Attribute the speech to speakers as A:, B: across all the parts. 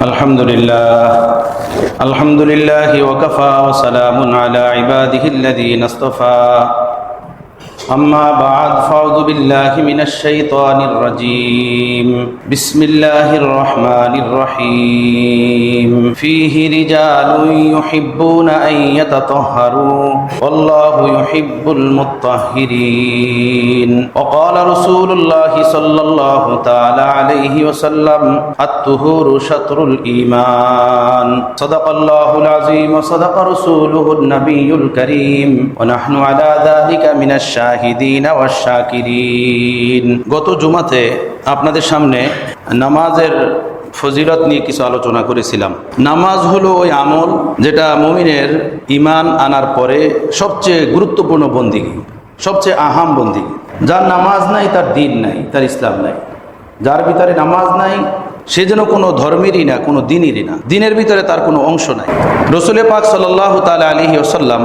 A: الحمد لله وكفى وسلام على عباده الذين اصطفى أما بعد فأعوذ بالله من الشيطان الرجيم بسم الله الرحمن الرحيم فيه رجال يحبون أن يتطهروا والله يحب المطهرين وقال رسول الله صلى الله تعالى عليه وسلم الطهور شطر الإيمان صدق الله العظيم وصدق رسوله النبي الكريم ونحن على ذلك من الشاهدين গত জুমাতে আপনাদের সামনে নামাজের ফজিলত নিয়ে কিছু আলোচনা করেছিলাম। নামাজ হলো ওই আমল যেটা মুমিনের ঈমান আনার পরে সবচেয়ে গুরুত্বপূর্ণ বন্দিগি, সবচেয়ে আহাম বন্দিগি। যার নামাজ নাই তার দ্বীন নাই, তার ইসলাম নাই। যার ভিতরে নামাজ নাই সে যেন কোনো ধর্মেরই না, কোনো দিনেরই না, দিনের ভিতরে তার কোনো অংশ নাই। রাসূল পাক সাল্লাল্লাহু তাআলা আলাইহি ওয়াসাল্লাম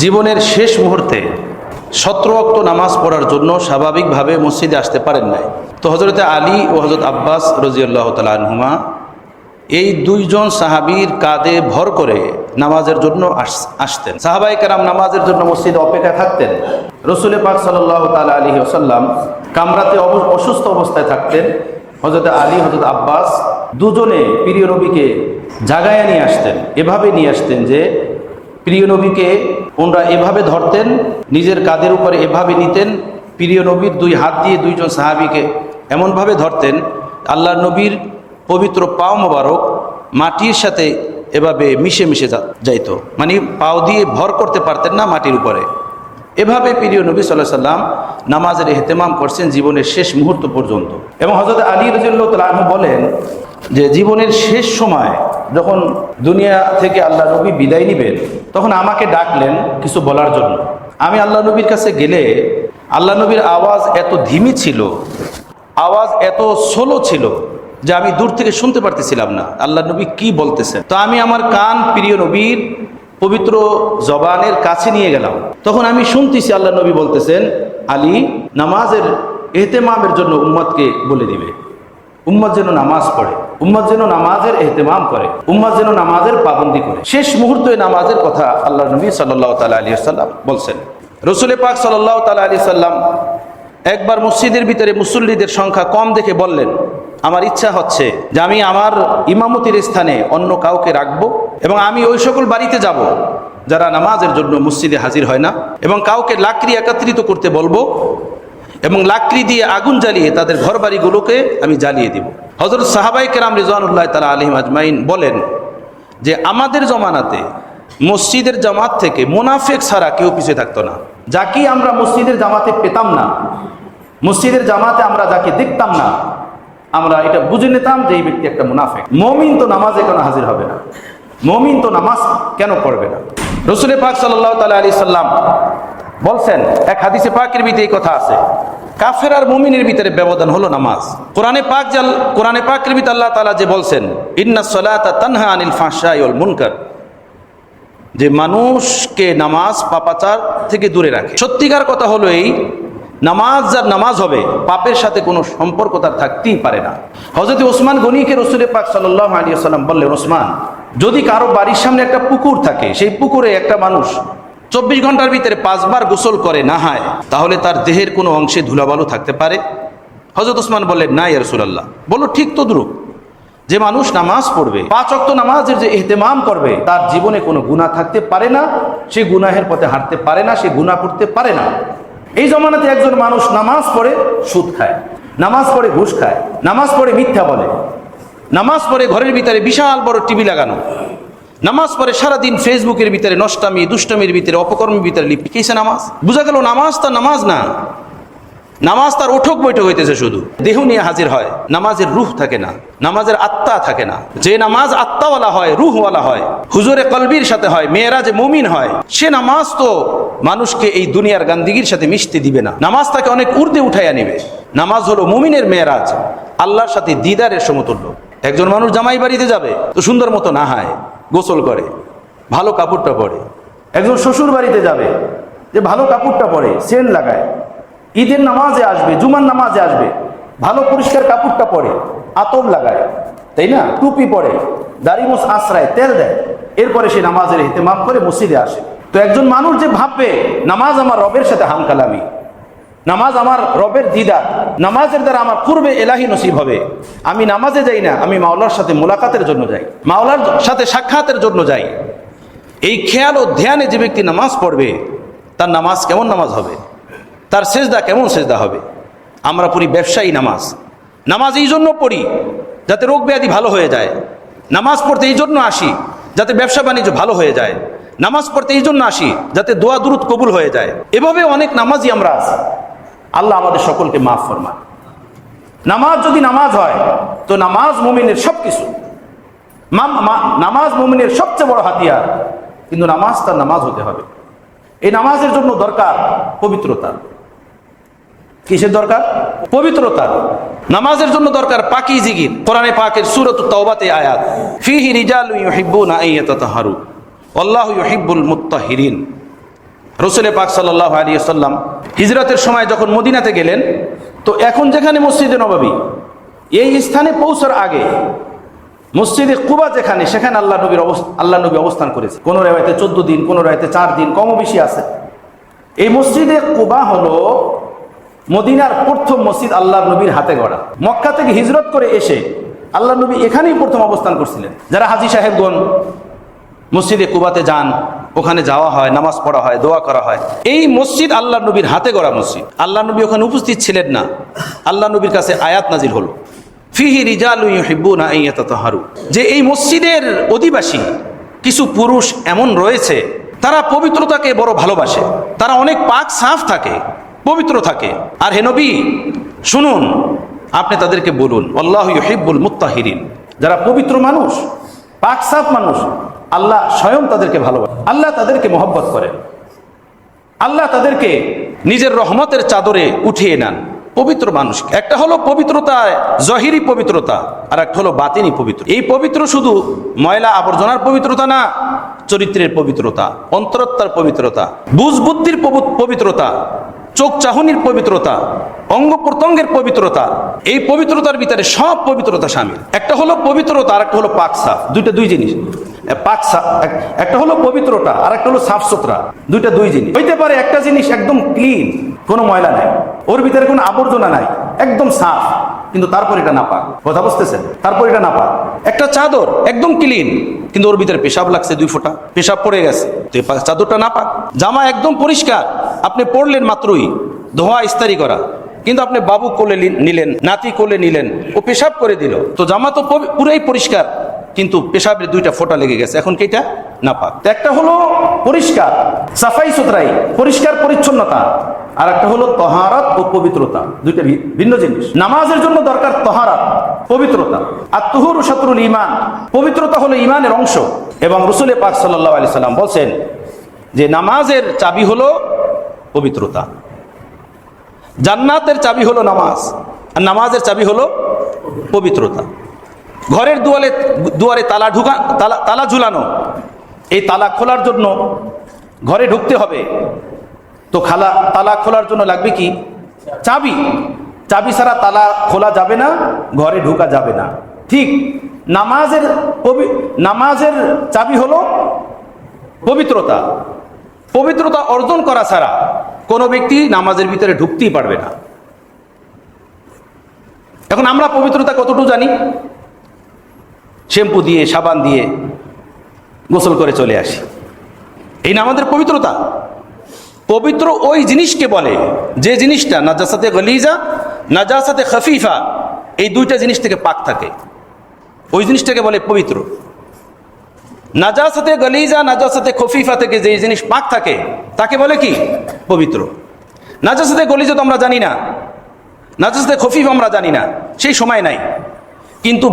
A: জীবনের শেষ মুহূর্তে 17 ওয়াক্ত নামাজ পড়ার জন্য স্বাভাবিকভাবে মসজিদে আসতে পারেন নাই। তো হযরত আলী ও হযরত আব্বাস রাদিয়াল্লাহু তাআলা আনহুমা এই দুইজন সাহাবীর কাঁধে ভর করে নামাজের জন্য আসতেন। সাহাবায়ে কেরাম নামাজের জন্য মসজিদে অপেক্ষায় থাকতেন। রাসূল পাক সাল্লাল্লাহু তাআলা আলাইহি ওয়াসাল্লাম কামরাতে অসুস্থ অবস্থায় থাকতেন। হযরত আলী হযরত আব্বাস দুজনে প্রিয় নবীকে জাগায় নিয়ে আসতেন। এভাবে নিয়ে আসতেন যে প্রিয় নবীকে ওনারা এভাবে ধরতেন, নিজের কাঁধের উপরে এভাবে নিতেন। প্রিয় নবীর দুই হাত দিয়ে দুইজন সাহাবীকে এমনভাবে ধরতেন আল্লাহর নবীর পবিত্র পাও মোবারক মাটির সাথে এভাবে মিশে মিশে যাইত, মানে পাও দিয়ে ভর করতে পারতেন না মাটির উপরে। এভাবে প্রিয় নবী সাল্লাল্লাহু আলাইহি ওয়াসাল্লাম নামাজের ইহতেমাম করছেন জীবনের শেষ মুহূর্ত পর্যন্ত। এবং হযরত আলী রাদিয়াল্লাহু তাআলা আনহু বলেন যে জীবনের শেষ সময় যখন দুনিয়া থেকে আল্লাহ নবী বিদায় নেবেন তখন আমাকে ডাকলেন কিছু বলার জন্য। আমি আল্লাহ নবীর কাছে গেলে আল্লাহ নবীর আওয়াজ এত ধিমি ছিল, আওয়াজ এত স্লো ছিল যে আমি দূর থেকে শুনতে পারতেছিলাম না আল্লাহ নবী কি বলতেছেন। তো আমি আমার কান প্রিয় নবীর পবিত্র জবানের কাছে নিয়ে গেলাম। তখন আমি শুনতেছি আল্লাহ নবী বলতেছেন, আলী নামাজের ইহতেমামের জন্য উম্মতকে বলে দিবে, উম্মত যেন নামাজ পড়ে, উম্মত যেন নামাজের ইহতেমাম করে, উম্মত যেন নামাজের পাবন্দি করে। শেষ মুহূর্তে নামাজের কথা আল্লাহ নবী সাল্লাল্লাহু তাআলা আলাইহি ওয়াসাল্লাম বলছেন। রাসূল পাক সাল্লাল্লাহু তাআলা আলাইহি ওয়াসাল্লাম একবার মসজিদের ভিতরে মুসল্লিদের সংখ্যা কম দেখে বললেন, আমার ইচ্ছা হচ্ছে যে আমি আমার ইমামতির স্থানে অন্য কাউকে রাখবো এবং আমি ওই সকল বাড়িতে যাব যারা নামাজের জন্য মসজিদে হাজির হয় না, এবং কাউকে লাকড়ি একত্রিত করতে বলবো এবং লাকড়ি দিয়ে আগুন জ্বালিয়ে তাদের ঘর বাড়িগুলোকে আমি জ্বালিয়ে দিব। হযরত সাহাবায়ে কেরাম রিজওয়ানুল্লাহি তাআলা আলাইহিম আজমাইন বলেন যে আমাদের জমানাতে মসজিদের জামাত থেকে মুনাফিক ছাড়া কেউ পিছিয়ে থাকতো না। যাকে আমরা মসজিদের জামাতে পেতাম না, মসজিদের জামাতে আমরা যাকে দেখতাম না, আমরা এটা বুঝে নিতাম যে এই ব্যক্তি একটা মুনাফিক। মুমিন তো নামাজে কেন হাজির হবে না, মুমিন তো নামাজ কেন পড়বে না? রাসূল পাক সাল্লাল্লাহু তাআলা আলাইহি সাল্লাম বলছেন, এক হাদিসে পাকের ভিতরে এই কথা আছে, কাফের আর মুমিনের ভিতরে ব্যবধান হলো নামাজ। কোরআনে পাকের ভিতরে আল্লাহ তাআলা যে বলছেন, ইন্নাস সালাতা তানহা আনিল ফাহশাই ওয়াল মুনকার, যে মানুষকে নামাজ পাপাচার থেকে দূরে রাখে। সত্যিকার কথা হলো এই, নামাজ যার নামাজ হবে পাপের সাথে কোনো সম্পর্ক তার থাকতেই পারে না। হযরত ওসমান গনিকে রাসূল পাক সাল্লাল্লাহু আলাইহি ওয়াসাল্লাম বললেন, ওসমান, যদি কারো বাড়ির সামনে একটা পুকুর থাকে, সেই পুকুরে একটা মানুষ 24 ঘন্টার ভিতরে 5 বার গোসল করে নাহায়, তাহলে তার দেহের কোনো অংশে ধুলাবালু থাকতে পারে? হযরত ওসমান বললেন, না ইয়া রাসূলুল্লাহ। বলল, ঠিক তদ্রূপ যে মানুষ নামাজ পড়বে, 5 ওয়াক্ত নামাজের যে ইহতেমাম করবে, তার জীবনে কোনো গুনাহ থাকতে পারে না, সে গুনাহের পথে হাঁটতে পারে না, সে গুনাহ করতে পারে না। এই জমানাতে একজন মানুষ নামাজ পড়ে সুদ খায়, নামাজ পড়ে ঘুষ খায়, নামাজ পড়ে মিথ্যা বলে, নামাজ পড়ে ঘরের ভিতরে বিশাল বড় টিভি লাগানো, নামাজ পড়ে সারাদিন ফেসবুকের ভিতরে নষ্টামি দুষ্টমির ভিতরে অপকর্মের ভিতরে লিপ্ত। কিসে নামাজ? বোঝা গেল নামাজ তার নামাজ না, নামাজ তার ওঠক বৈঠক হইতেছে, শুধু দেহ নিয়ে হাজির হয়, নামাজের রূহ থাকে না, নামাজের আত্মা থাকে না। যে নামাজ আত্মাওয়ালা হয়, রূহওয়ালা হয়, হুজুরে কলবির সাথে হয়, মেয়েরাজে মুমিন হয়, সে নামাজ তো মানুষকে এই দুনিয়ার গান্দিগির সাথে মিশতে দিবে না, নামাজ তাকে অনেক ঊর্ধ্বে উঠাইয়া নিবে। নামাজ হলো মুমিনের মেয়েরাজ, আল্লাহর সাথে দিদারের সমতুল্য। একজন মানুষ জামাই বাড়িতে যাবে তো সুন্দর মতো নাহায়, গোসল করে, ভালো কাপড়টা পরে। একজন শ্বশুর বাড়িতে যাবে যে ভালো কাপড়টা পরে, সেন্ট লাগায়, ঈদের নামাজে আসবে, জুমার নামাজে আসবে, ভালো পরিষ্কার কাপড়টা পরে, আতর লাগায়, তাই না? টুপি পরে, দাড়ি মুছ আশ্রায়, তেল দেয়, এরপরে সে নামাজের ইহতিমাম করে মসজিদে আসে। তো একজন মানুষ যে ভাববে নামাজ আমার রবের সাথে হামকালামি, নামাজ আমার রবের দিদার, নামাজের দ্বারা আমার পূর্বে এলাহি নসিব হবে, আমি নামাজে যাই না, আমি মাওলার সাথে মোলাকাতের জন্য যাই, মাওলার সাথে সাক্ষাতের জন্য যাই, এই খেয়াল ও ধ্যানে যে ব্যক্তি নামাজ পড়বে তার নামাজ কেমন নামাজ হবে, তার সেজদা কেমন সেজদা হবে। আমরা পড়ি ব্যবসায়ী নামাজ, নামাজ এই জন্য পড়ি যাতে রোগ ব্যাধি ভালো হয়ে যায়, নামাজ পড়তে এই জন্য আসি যাতে ব্যবসা বাণিজ্য ভালো হয়ে যায়, নামাজ পড়তে এই জন্য আসি যাতে দোয়া দুরুদ কবুল হয়ে যায়। এভাবে অনেক নামাজই আমরা আছি। আল্লাহ আমাদের সকলকে মাফ ফরমান। নামাজ যদি নামাজ হয় তো নামাজ মুমিনের সব কিছু, নামাজ মুমিনের সবচেয়ে বড় হাতিয়ার। কিন্তু নামাজ তার নামাজ হতে হবে। এই নামাজের জন্য দরকার পবিত্রতা। কিসের দরকার? পবিত্রতা। নামাজের জন্য দরকার পাকি জিকির। কোরআনে পাকের সূরাতুত তাওবাতে আয়াত, ফিহি রিজালুন ইউহিব্বুনা আন ইয়াতাতাহহারু আল্লাহু ইউহিব্বুল মুত্তাহিরিন। রাসূল পাক সাল্লাল্লাহু আলাইহি ওয়াসাল্লাম হিজরতের সময় যখন মদিনাতে গেলেন, তো এখন যেখানে মসজিদে নববী, এই স্থানে পৌঁছার আগে মসজিদে কুবা যেখানে, সেখানে আল্লাহ নবী অবস্থান করেছে। কোন রাওয়ায়াতে 14 দিন, কোন রাওয়ায়াতে 4 দিন, কমও বেশি আছে। এই মসজিদে কুবা হলো মদিনার প্রথম মসজিদ, আল্লাহ নবীর হাতে গড়া। মক্কা থেকে হিজরত করে এসে আল্লাহ নবী এখানেই প্রথম অবস্থান করছিলেন। যারা হাজী সাহেবগণ মসজিদে কুবাতে যান, ওখানে যাওয়া হয়, নামাজ পড়া হয়, দোয়া করা হয়। এই মসজিদ আল্লাহ নবীর হাতে গড়া মসজিদ। আল্লাহ নবী ওখানে উপস্থিত ছিলেন না, আল্লাহ নবীর কাছে আয়াত নাজিল হলো, ফিহি রিজালুন ইউহিব্বুনা আন ইয়াতাতাহহারু, যে এই মসজিদের অধিবাসী কিছু পুরুষ এমন রয়েছে তারা পবিত্রতাকে বড় ভালোবাসে, তারা অনেক পাক সাফ থাকে, পবিত্র থাকে। আর হে নবী শুনুন, আপনি তাদেরকে বলুন আল্লাহু ইউহিব্বুল মুত্তাহিরিন, যারা পবিত্র মানুষ, পাক সাফ মানুষ, আল্লাহ স্বয়ং তাদেরকে ভালোবাসেন, আল্লাহ তাদেরকে মহব্বত করেন, আল্লাহ তাদেরকে নিজের রহমতের চাদরে উঠিয়ে নেন। পবিত্র মানুষ একটা হলো পবিত্রতায় জহিরি পবিত্রতা, আর একটা হলো বাতিনি পবিত্র। এই পবিত্র শুধু ময়লা আবর্জনার পবিত্রতা না, চরিত্রের পবিত্রতা, অন্তরাত্মার পবিত্রতা, বুঝ বুদ্ধির পবিত্রতা, চোখ চাহনির পবিত্রতা, অঙ্গ প্রত্যঙ্গের পবিত্রতা। এই পবিত্রতার ভিতরে সব পবিত্রতা শামিল। একটা হলো পবিত্রতা, আর একটা হলো পাক সাফ। দুই জিনিস। পাক সাফ একটা হলো পবিত্রতা, আর একটা হলো সাফ সুতরা। দুই জিনিস হইতে পারে। একটা জিনিস একদম ক্লিন, কোনো ময়লা নাই, ওর ভিতরে কোনো আবর্জনা নাই, একদম সাফ, কিন্তু তারপর এটা না পাক। কথা বুঝতেছেন? তারপর এটা না পাক। একটা চাদর একদম ক্লিন, কিন্তু ওর ভিতরে পেশাব লাগছে 2 ফোঁটা, পেশাব পড়ে গেছে, তো চাদরটা না পাক। জামা একদম পরিষ্কার, আপনি পরলেন মাত্রই, ধোয়া ইস্তারি করা, কিন্তু আপনি বাবু কোলে নিলেন, নাতি কোলে নিলেন, ও পেশাব করে দিল, তো জামা তো পুরাই পরিষ্কার, কিন্তু পেশাবের 2টা ফোঁটা লেগে গেছে, এখন কি এটা না পাক? একটা হলো পরিষ্কার, সাফাই সুতরাই, পরিষ্কার পরিচ্ছন্নতা, আর একটা হলো তহারাত ও পবিত্রতা। দুইটা ভিন্ন জিনিস। নামাজের জন্য দরকার তহারাত, পবিত্রতা। আর তুহুরু শাতরুল ঈমান, পবিত্রতা হলো ঈমানের অংশ। এবং রাসূল পাক সাল্লাল্লাহু আলাইহি সাল্লাম বলেন যে নামাজের চাবি হলো পবিত্রতা, জান্নাতের চাবি হলো নামাজ, আর নামাজের চাবি হলো পবিত্রতা। ঘরের দুয়ারে তালা ঝুলানো, এই তালা খোলার জন্য ঘরে ঢুকতে হবে, তো তালা খোলার জন্য লাগবে কি? চাবি। চাবি ছাড়া তালা খোলা যাবে না, ঘরে ঢোকা যাবে না। ঠিক নামাজের চাবি হলো পবিত্রতা। পবিত্রতা অর্জন করা ছাড়া কোনো ব্যক্তি নামাজের ভিতরে ঢুকতেই পারবে না। এখন আমরা পবিত্রতা কতটুকু জানি? শ্যাম্পু দিয়ে, সাবান দিয়ে গোসল করে চলে আসি, এই না আমাদের পবিত্রতা। পবিত্র ওই জিনিসকে বলে যে জিনিসটা নাজাসাতে গলিজা, নাজাসাতে খফিফা, এই 2টা জিনিস থেকে পাক থাকে, ওই জিনিসটাকে বলে পবিত্র। নাজাসাতে গলিজা, নাজাসাতে খফিফা থেকে যে জিনিস পাক থাকে তাকে বলে কি? পবিত্র। নাজাসাতে গলিজা তো আমরা জানি না, নাজাসাতে খফিফা আমরা জানি না, সেই সময় নাই। কিন্তু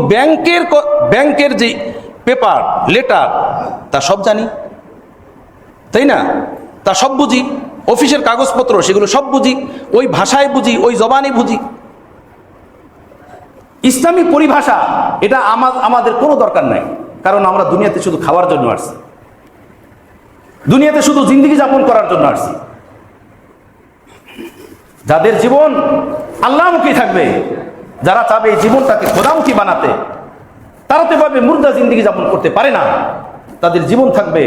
A: ব্যাংকের যে পেপার, লেটার, তা সব জানি, তাই না? তা সব বুঝি। অফিসের কাগজপত্র, সেগুলো সব বুঝি, ওই ভাষায় বুঝি, ওই জবানে বুঝি। ইসলামী পরিভাষা এটা আমাদের কোনো দরকার নাই, কারণ আমরা দুনিয়াতে শুধু খাওয়ার জন্য আসছি, দুনিয়াতে শুধু জিন্দেগি যাপন করার জন্য আসছি। যাদের জীবন আল্লাহমুখী থাকবে, যারা চাবে এই জীবনটাকে খোদামুখী বানাতে, তারা তো এভাবে মুর্দা জিন্দিগি যাপন করতে পারে না। তাদের জীবন থাকবে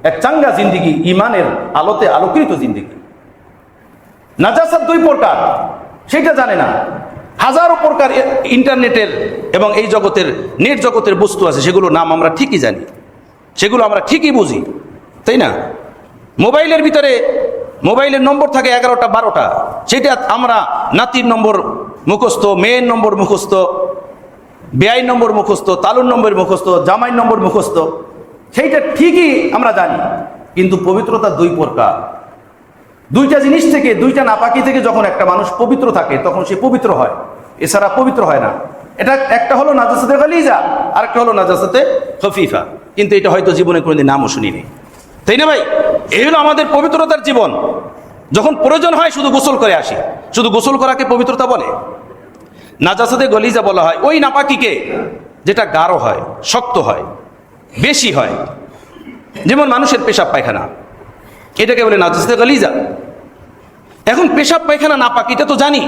A: এক চাঙ্গা জিন্দিগি, ইমানের আলোতে আলোকিত জিন্দিগি। নাজাসাত দুই প্রকার, সেটা জানে না। হাজারো প্রকার ইন্টারনেটের এবং এই জগতের নেট জগতের বস্তু আছে, সেগুলোর নাম আমরা ঠিকই জানি, সেগুলো আমরা ঠিকই বুঝি, তাই না? মোবাইলের ভিতরে মোবাইলের নম্বর থাকে 11টা 12টা, সেটা আমরা নাতির নম্বর মুখস্থ, মেয়ের নম্বর মুখস্থ, বেআইন নম্বর মুখস্থ, তালুর নম্বর মুখস্থ, জামাইর নম্বর মুখস্থ, সেইটা ঠিকই আমরা জানি। কিন্তু পবিত্রতা দুই প্রকার। দুইটা জিনিস থেকে, দুইটা নাপাকি থেকে যখন একটা মানুষ পবিত্র থাকে তখন সে পবিত্র হয়, এছাড়া পবিত্র হয় না। এটা একটা হলো নাজাসাতে গালিজা, আর একটা হলো নাজাসাতে খফিফা। কিন্তু এটা হয়তো জীবনে কোনোদিন নামও শুনিনি, তাই না ভাই? এই হলো আমাদের পবিত্রতার জীবন। যখন প্রয়োজন হয় শুধু গোসল করে আসি, শুধু গোসল করাকে পবিত্রতা বলে? নাজাসাতে গলিজা বলা হয় ওই নাপাকিকে যেটা গাঢ় হয়, শক্ত হয়, বেশি হয়, যেমন মানুষের পেশাব পায়খানা, এটাকে বলে নাজাসাতে গলিজা। এখন পেশাব পায়খানা নাপাক এটা তো জানি,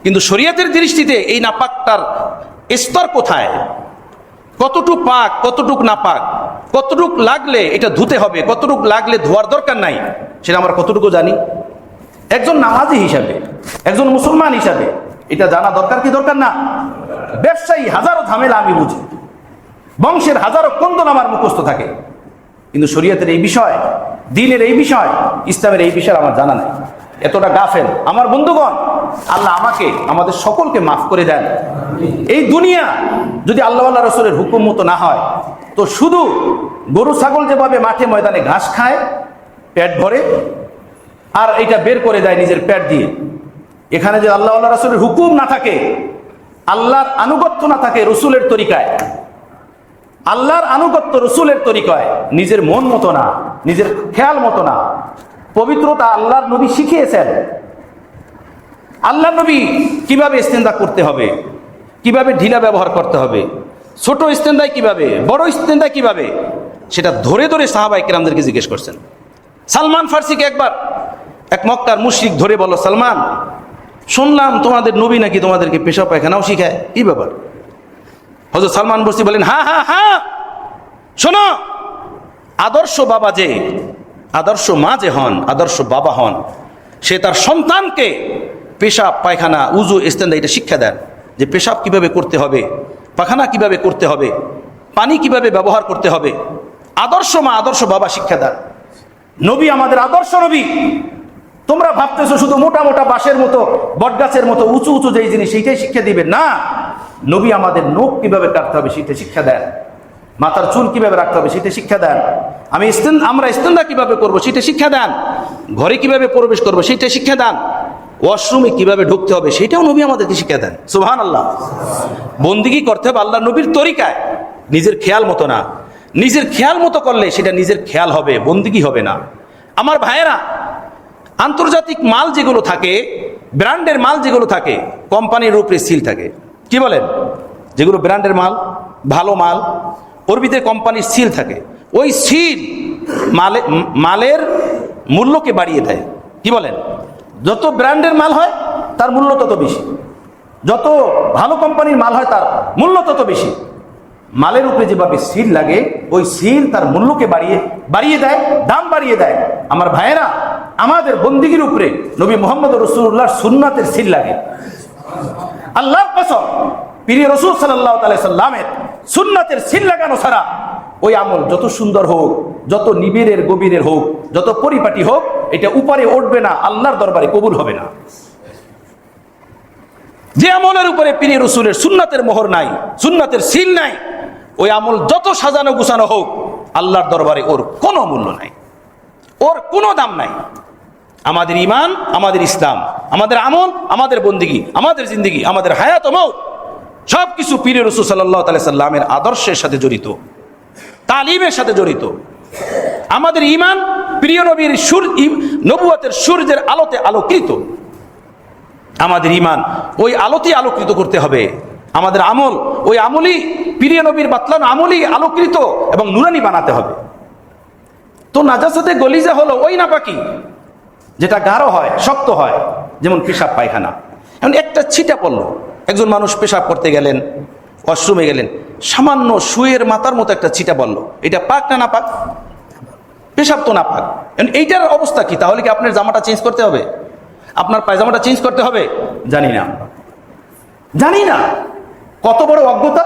A: কিন্তু শরীয়তের দৃষ্টিতে এই নাপাকটার স্তর কোথায়, কতটুক পাক, কতটুক নাপাক, কতটুক লাগলে এটা ধুতে হবে, কতটুক লাগলে ধোয়ার দরকার নাই, সেটা আমরা কতটুকু জানি? একজন নামাজি হিসাবে, একজন মুসলমান হিসাবে এটা জানা দরকার কি দরকার না? ব্যবসায়ী হাজারো ঝামেলা আমি বুঝি, বংশের হাজারো কন্দন আমার মুখস্থ থাকে, কিন্তু শরীয়তের এই বিষয়, দ্বীনের এই বিষয়, ইসলামের এই বিষয় আমার জানা নাই। এতটা গাফেল আমার বন্ধুগণ। আল্লাহ আমাকে, আমাদের সকলকে মাফ করে দেন। এই দুনিয়া যদি আল্লাহ আল্লাহ রসুলের হুকুম মতো না হয়, তো শুধু গরু ছাগল যেভাবে মাঠে ময়দানে ঘাস খায় পেট ভরে, আর এটা বের করে দেয় নিজের পেট দিয়ে, এখানে যে আল্লাহ আল্লাহ রসুলের হুকুম না থাকে, আল্লাহর আনুগত্য না থাকে রসুলের তরিকায়, আল্লাহর আনুগত্য রসুলের তরিকায়, নিজের মন মতো না, নিজের খেয়াল মতো না। পবিত্রতা আল্লাহর নবী শিখিয়েছেন। আল্লাহর নবী কিভাবে ইস্তেঞ্জা করতে হবে, কিভাবে ঢিলা ব্যবহার করতে হবে, ছোট ইস্তেঞ্জায় কিভাবে, বড় ইস্তেঞ্জায় কিভাবে, সেটা ধরে ধরে সাহাবায়ে কেরামদেরকে জিজ্ঞেস করছেন। সালমান ফার্সিকে একবার এক মক্কার মুশরিক ধরে বলল, সালমান, শুনলাম তোমাদের নবী নাকি তোমাদেরকে পেশাব পায়খানাও শিখায়, কি ব্যাপার? হযরত সালমান ফার্সি বলেন, হ্যাঁ হ্যাঁ হ্যাঁ, শোনো, আদর্শ বাবা যে, আদর্শ মা যে হন, আদর্শ বাবা হন, সে তার সন্তানকে পেশাব পায়খানা, উজু, ইস্তেঞ্জা এটা শিক্ষা দেন, যে পেশাব কিভাবে করতে হবে, পায়খানা কিভাবে করতে হবে, পানি কিভাবে ব্যবহার করতে হবে। আদর্শ মা, আদর্শ বাবা শিক্ষা দেন। নবী আমাদের আদর্শ নবী। তোমরা ভাবতেছো শুধু মোটা মোটা বাঁশের মতো, বটগাছের মতো উঁচু উঁচু যেই জিনিস সেইটাই শিক্ষা দিবেন, না। নবী আমাদের নখ কিভাবে কাটতে হবে সেটা শিক্ষা দেন, মাথার চুল কিভাবে রাখতে হবে সেটা শিক্ষা দেন, আমরা ইস্তেঞ্জা কিভাবে করব সেটা শিক্ষা দেন, ঘরে কিভাবে প্রবেশ করবো সেটা শিক্ষা দেন, ওয়াশরুমে কিভাবে ঢুকতে হবে সেটাও নবী আমাদেরকে শিক্ষা দেন। সুবহানাল্লাহ। বন্দিগি করতে হবে আল্লাহ নবীর তরিকায়, নিজের খেয়াল মতো না। নিজের খেয়াল মতো করলে সেটা নিজের খেয়াল হবে, বন্দিগি হবে না। আমার ভাইয়েরা, আন্তর্জাতিক মাল যেগুলো থাকে, ব্র্যান্ডের মাল যেগুলো থাকে, কোম্পানির উপরে সিল থাকে, কি বলেন? যেগুলো ব্র্যান্ডের মাল, ভালো মাল, ওর ভিতরে কোম্পানির সিল থাকে। ওই সিল মালের মূল্যকে বাড়িয়ে দেয়, কি বলেন? যত ব্র্যান্ডের মাল হয় তার মূল্য তত বেশি, যত ভালো কোম্পানির মাল হয় তার মূল্য তত বেশি। মালের উপরে যেভাবে সিল লাগে, ওই সিল তার মূল্যকে বাড়িয়ে দেয়, দাম বাড়িয়ে দেয়। আমার ভাইয়েরা, আমাদের বন্দিগির উপরে নবী মুহাম্মদ রাসূলুল্লাহর সুন্নাতের সিল লাগে। আল্লাহর কসম, প্রিয় রাসূল সাল্লাল্লাহু আলাইহি সাল্লামের সুন্নাতের সিল লাগানো ছাড়া ওই আমল যত সুন্দর হোক, যত নিবিড়ের গভীরের হোক, যত পরিপাটি হোক, এটা উপরে উঠবে না, আল্লাহর দরবারে কবুল হবে না। যে আমলের উপরে প্রিয় রাসূলের সুন্নাতের মোহর নাই, সুন্নাতের সিল নাই, ওই আমল যত সাজানো গুছানো হোক, আল্লাহর দরবারে ওর কোনো মূল্য নাই, ওর কোনো দাম নাই। আমাদের ঈমান, আমাদের ইসলাম, আমাদের আমল, আমাদের বন্দেগী, আমাদের জিন্দেগি, আমাদের হায়াত ও মওত সব কিছু প্রিয় রাসূল সাল্লাল্লাহু আলাইহি সাল্লামের আদর্শের সাথে জড়িত, তালিমের সাথে জড়িত। আমাদের ঈমান প্রিয় নবীর নবুয়তের সূর্যের আলোতে আলোকিত। আমাদের ঈমান ওই আলোতে আলোকিত করতে হবে। আমাদের আমল ওই আমলই প্রিয় নবীর বাতলানো আমলই আলোকিত এবং নুরানি বানাতে হবে। তো নাজাসাতে গলিজা হলো ওই নাপাকি যেটা গাঢ় হয়, শক্ত হয়, যেমন পেশাব পায়খানা। এখন একটা ছিটা পড়লো, একজন মানুষ পেশাব করতে গেলেন, ওয়াশরুমে গেলেন, সামান্য শুয়ের মাথার মতো একটা ছিটা বলল, এটা পাক না না পাক? পেশাব তো না পাক। এইটার অবস্থা কি? তাহলে কি আপনার জামাটা চেঞ্জ করতে হবে? আপনার পায়জামাটা চেঞ্জ করতে হবে? জানি না, জানি না। কত বড় অজ্ঞতা!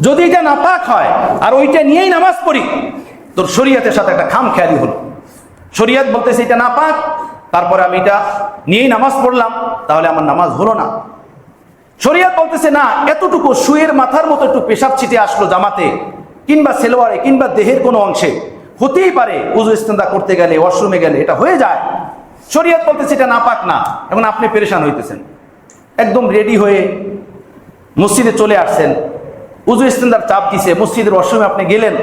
A: যদি এটা নাপাক হয় আর ওইটা নিয়েই নামাজ পড়ি, তোর শরীয়তের সাথে একটা খামখেয়ালি হলো। শরীয়ত বলতেছে এটা নাপাক, তারপরে আমি এটা নিয়েই নামাজ পড়লাম, তাহলে আমার নামাজ হলো না। শরীয়ত বলতেছে না, এতটুকু শুয়ের মাথার মতো একটু পেশাব ছিটে আসলো জামাতে কিংবা সেলোয়ারে কিংবা দেহের কোনো অংশে, হতেই পারে উযু ইস্তেঞ্জা করতে গেলে, ওয়াশরুমে গেলে এটা হয়ে যায়। শরীয়ত বলতেছে এটা নাপাক না। এখন আপনি পেরেশান হইতেছেন, একদম রেডি হয়ে মসজিদে চলে আসছেন, উযু ইস্তেঞ্জার চাপ দিছে, মসজিদের ওয়াশরুমে আপনি গেলেন,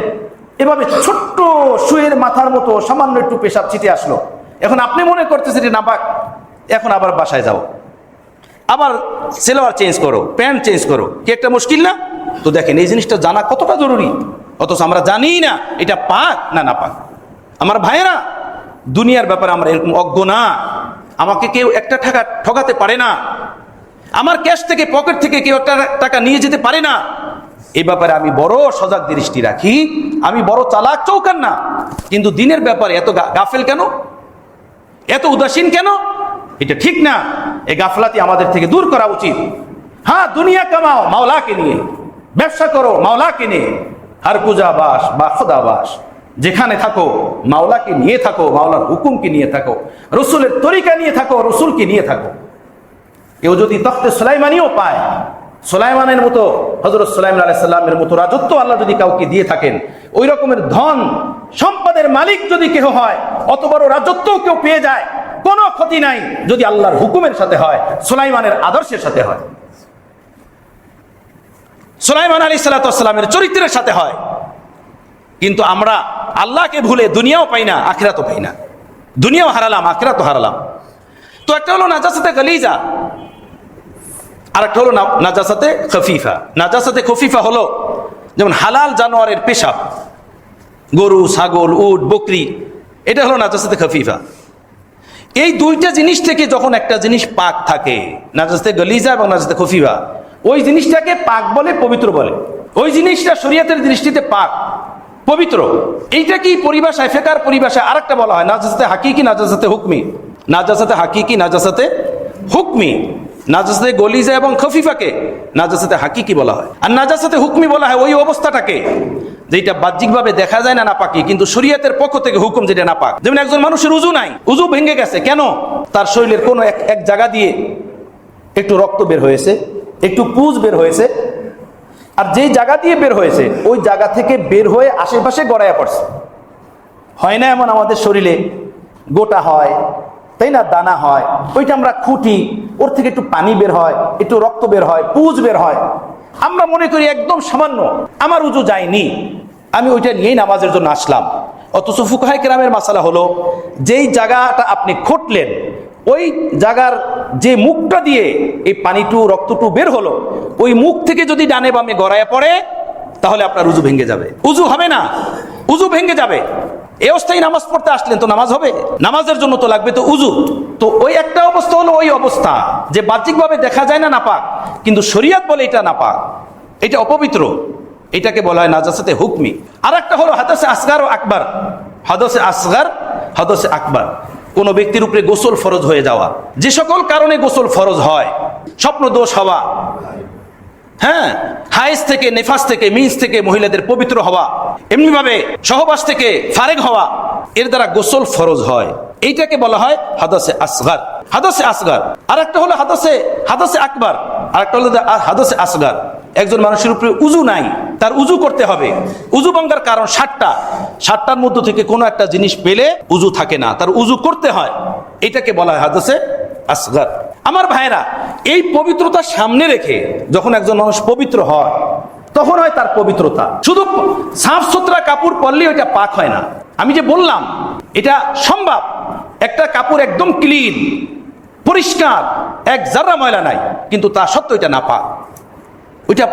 A: এভাবে ছোট্ট শুয়ের মাথার মতো সামান্য একটু পেশাব ছিটে আসলো। এখন আপনি মনে করতেছেন এটা নাপাক, এখন আবার বাসায় যাও, আবার সেলোয়ার চেঞ্জ করো, প্যান্ট চেঞ্জ করো, কি একটা মুশকিল না? তো দেখেন এই জিনিসটা জানা কতটা জরুরি, অথচ আমরা জানি না এটা পাক না না পাক। আমার ভাইয়েরা, দুনিয়ার ব্যাপারে আমরা এরকম অজ্ঞ না। আমাকে কেউ একটা টাকা ঠকাতে পারে না, আমার ক্যাশ থেকে পকেট থেকে কেউ একটা টাকা নিয়ে যেতে পারে না। এই ব্যাপারে আমি বড় সজাগ দৃষ্টি রাখি, আমি বড় চালাক চৌকান না। কিন্তু দিনের ব্যাপারে এত গাফেল কেন, এত উদাসীন কেন? এটা ঠিক না। এই গাফলাতি আমাদের থেকে দূর করা উচিত। হ্যাঁ, দুনিয়া কামাও মাওলাকে নিয়ে, ব্যবসা করো মাওলাকে নিয়ে, আর পূজাবাস বা খোদাবাস যেখানে থাকো মাওলাকে নিয়ে থাকো, মাওলার হুকুমকে নিয়ে থাকো, রসুলের তরিকা নিয়ে থাকো, রসুলকে নিয়ে থাকো। কেউ যদি তখতে সুলাইমানিও পায়, সুলাইমানের মতো, হযরত সুলাইমান আলাইহিস সালামের মতো রাজত্ব আল্লাহ যদি কাউকে দিয়ে থাকেন, ওই রকমের ধন সম্পদের মালিক যদি কেউ হয়, অত বড় রাজত্ব কেউ পেয়ে যায়, কোনো ক্ষতি নাই যদি আল্লাহর হুকুমের সাথে হয়, সুলাইমানের আদর্শের সাথে হয়, সুলাইমান আলাইহিস সালামের চরিত্রের সাথে হয়। কিন্তু আমরা আল্লাহকে ভুলে দুনিয়াও পাই না, আখিরাতও পাই না। দুনিয়াও হারালাম, আখিরাতও হারালাম। তো একটা হলো নাজাসাতে গালিজা, আর একটা হলো নাজাসাতে খফিফা। নাজাসাতে খফিফা হলো যেমন হালাল জানোয়ারের পেশাব, গরু, ছাগল, উট, বকরি, এটা হলো নাজাসাতে খফিফা। এই দুইটা জিনিস থেকে যখন একটা জিনিস পাক থাকে, নাজাসাতে গালিজা এবং নাজাসাতে খফিফা, ওই জিনিসটাকে পাক বলে, পবিত্র বলে। ওই জিনিসটা শরীয়তের দৃষ্টিতে পাক, পবিত্র। এইটা কি পরিভাষায়, ফিকহের পরিভাষায় আরেকটা বলা হয় নাজাসাতে হাকিকি, নাজাসাতে হুকমি। নাজাসাতে হাকিকি, নাজাসাতে হুকমি। নাজাসাতে গলিজা এবং খফিফাকে নাজাসাতে হাকিকি বলা হয়, আর নাজাসাতে হুকমি বলা হয় ওই অবস্থাটাকে যেটা বাহ্যিকভাবে দেখা যায় না নাপাকি, কিন্তু শরীয়তের পক্ষ থেকে হুকুম যেটা নাপাক। যেমন একজন মানুষের উযু নাই, উযু ভেঙে গেছে, কেন? তার শরীরের কোনো এক জায়গা দিয়ে একটু রক্ত বের হয়েছে, একটু পুজ বের হয়েছে, আর যেই জায়গা দিয়ে বের হয়েছে ওই জায়গা থেকে বের হয়ে আশেপাশে গড়াইয়া পড়ছে। হয় না এমন আমাদের শরীরে গোটা হয়, তাই না, দানা হয়, ওইটা আমরা খুঁটি, ওর থেকে একটু পানি বের হয়, একটু রক্ত বের হয়, পুজ বের হয়। আমরা মনে করি একদম সামান্য, আমার উযু যায়নি, আমি ওইটা নিয়েই নামাজের জন্য আসলাম। অথচ ফুকাহায়ে কেরামের মাসালা হলো, যেই জায়গাটা আপনি খুঁটলেন, ওই জায়গার যে মুখটা দিয়ে এই পানিটু রক্তটু বের হলো, ওই মুখ থেকে যদি ডানে বামে গড়াইয়া পড়ে, তাহলে আপনার উযু ভেঙে যাবে। উযু হবে না, উযু ভেঙে যাবে। এই অবস্থায় নামাজ পড়তে আসলেন, তো নামাজ হবে? নামাজের জন্য তো লাগবে তো উযু। তো ওই একটা অবস্থা হলো ওই অবস্থা যে বাহ্যিকভাবে দেখা যায় না নাপাক, কিন্তু শরীয়ত বলে এটা নাপাক, এটা অপবিত্র, এটাকে বলা হয় নাজাসাতে হুকমি। আর একটা হলো হাদাসে আসগার ও আকবার। হাদাসে আসগার, হাদাসে আকবার, কোন ব্যক্তির উপরে গোসল ফরজ হয়ে যাওয়া। যে সকল কারণে গোসল ফরজ হয়, স্বপ্ন দোষ হওয়া, হ্যাঁ, হাইজ থেকে, নেফাস থেকে, মিজ থেকে মহিলাদের পবিত্র হওয়া, এমনি ভাবে সহবাস থেকে ফারেক হওয়া, এর দ্বারা গোসল ফরজ হয়, এইটাকে বলা হয় হাদাসে আসগার। হাদাসে আসগার। আর একটা হলো হাদাসে আকবার, আর একটা হলো হাদাসে আসগার। একজন মানুষের উপরে উযু নাই, তার উযু করতে হবে। উযু ভাঙার কারণ 60টা, 60টার মধ্যে থেকে কোনো একটা জিনিস পেলে উযু থাকে না, তার উযু করতে হয়, এটাকে বলা হয় হাদাসে আসগার। আমার ভাইরা, এই পবিত্রতা সামনে রেখে যখন একজন মানুষ পবিত্র হয়, তখন হয় তার পবিত্রতা। শুধু সাফ সুতরা কাপড় পরলেই ওইটা পাক হয় না। আমি যে বললাম এটা সম্ভব, একটা কাপড় একদম ক্লিন, পরিষ্কার, এক জাররা ময়লা নাই, কিন্তু তা সত্ত্বেও এটা না পাক। ওইটা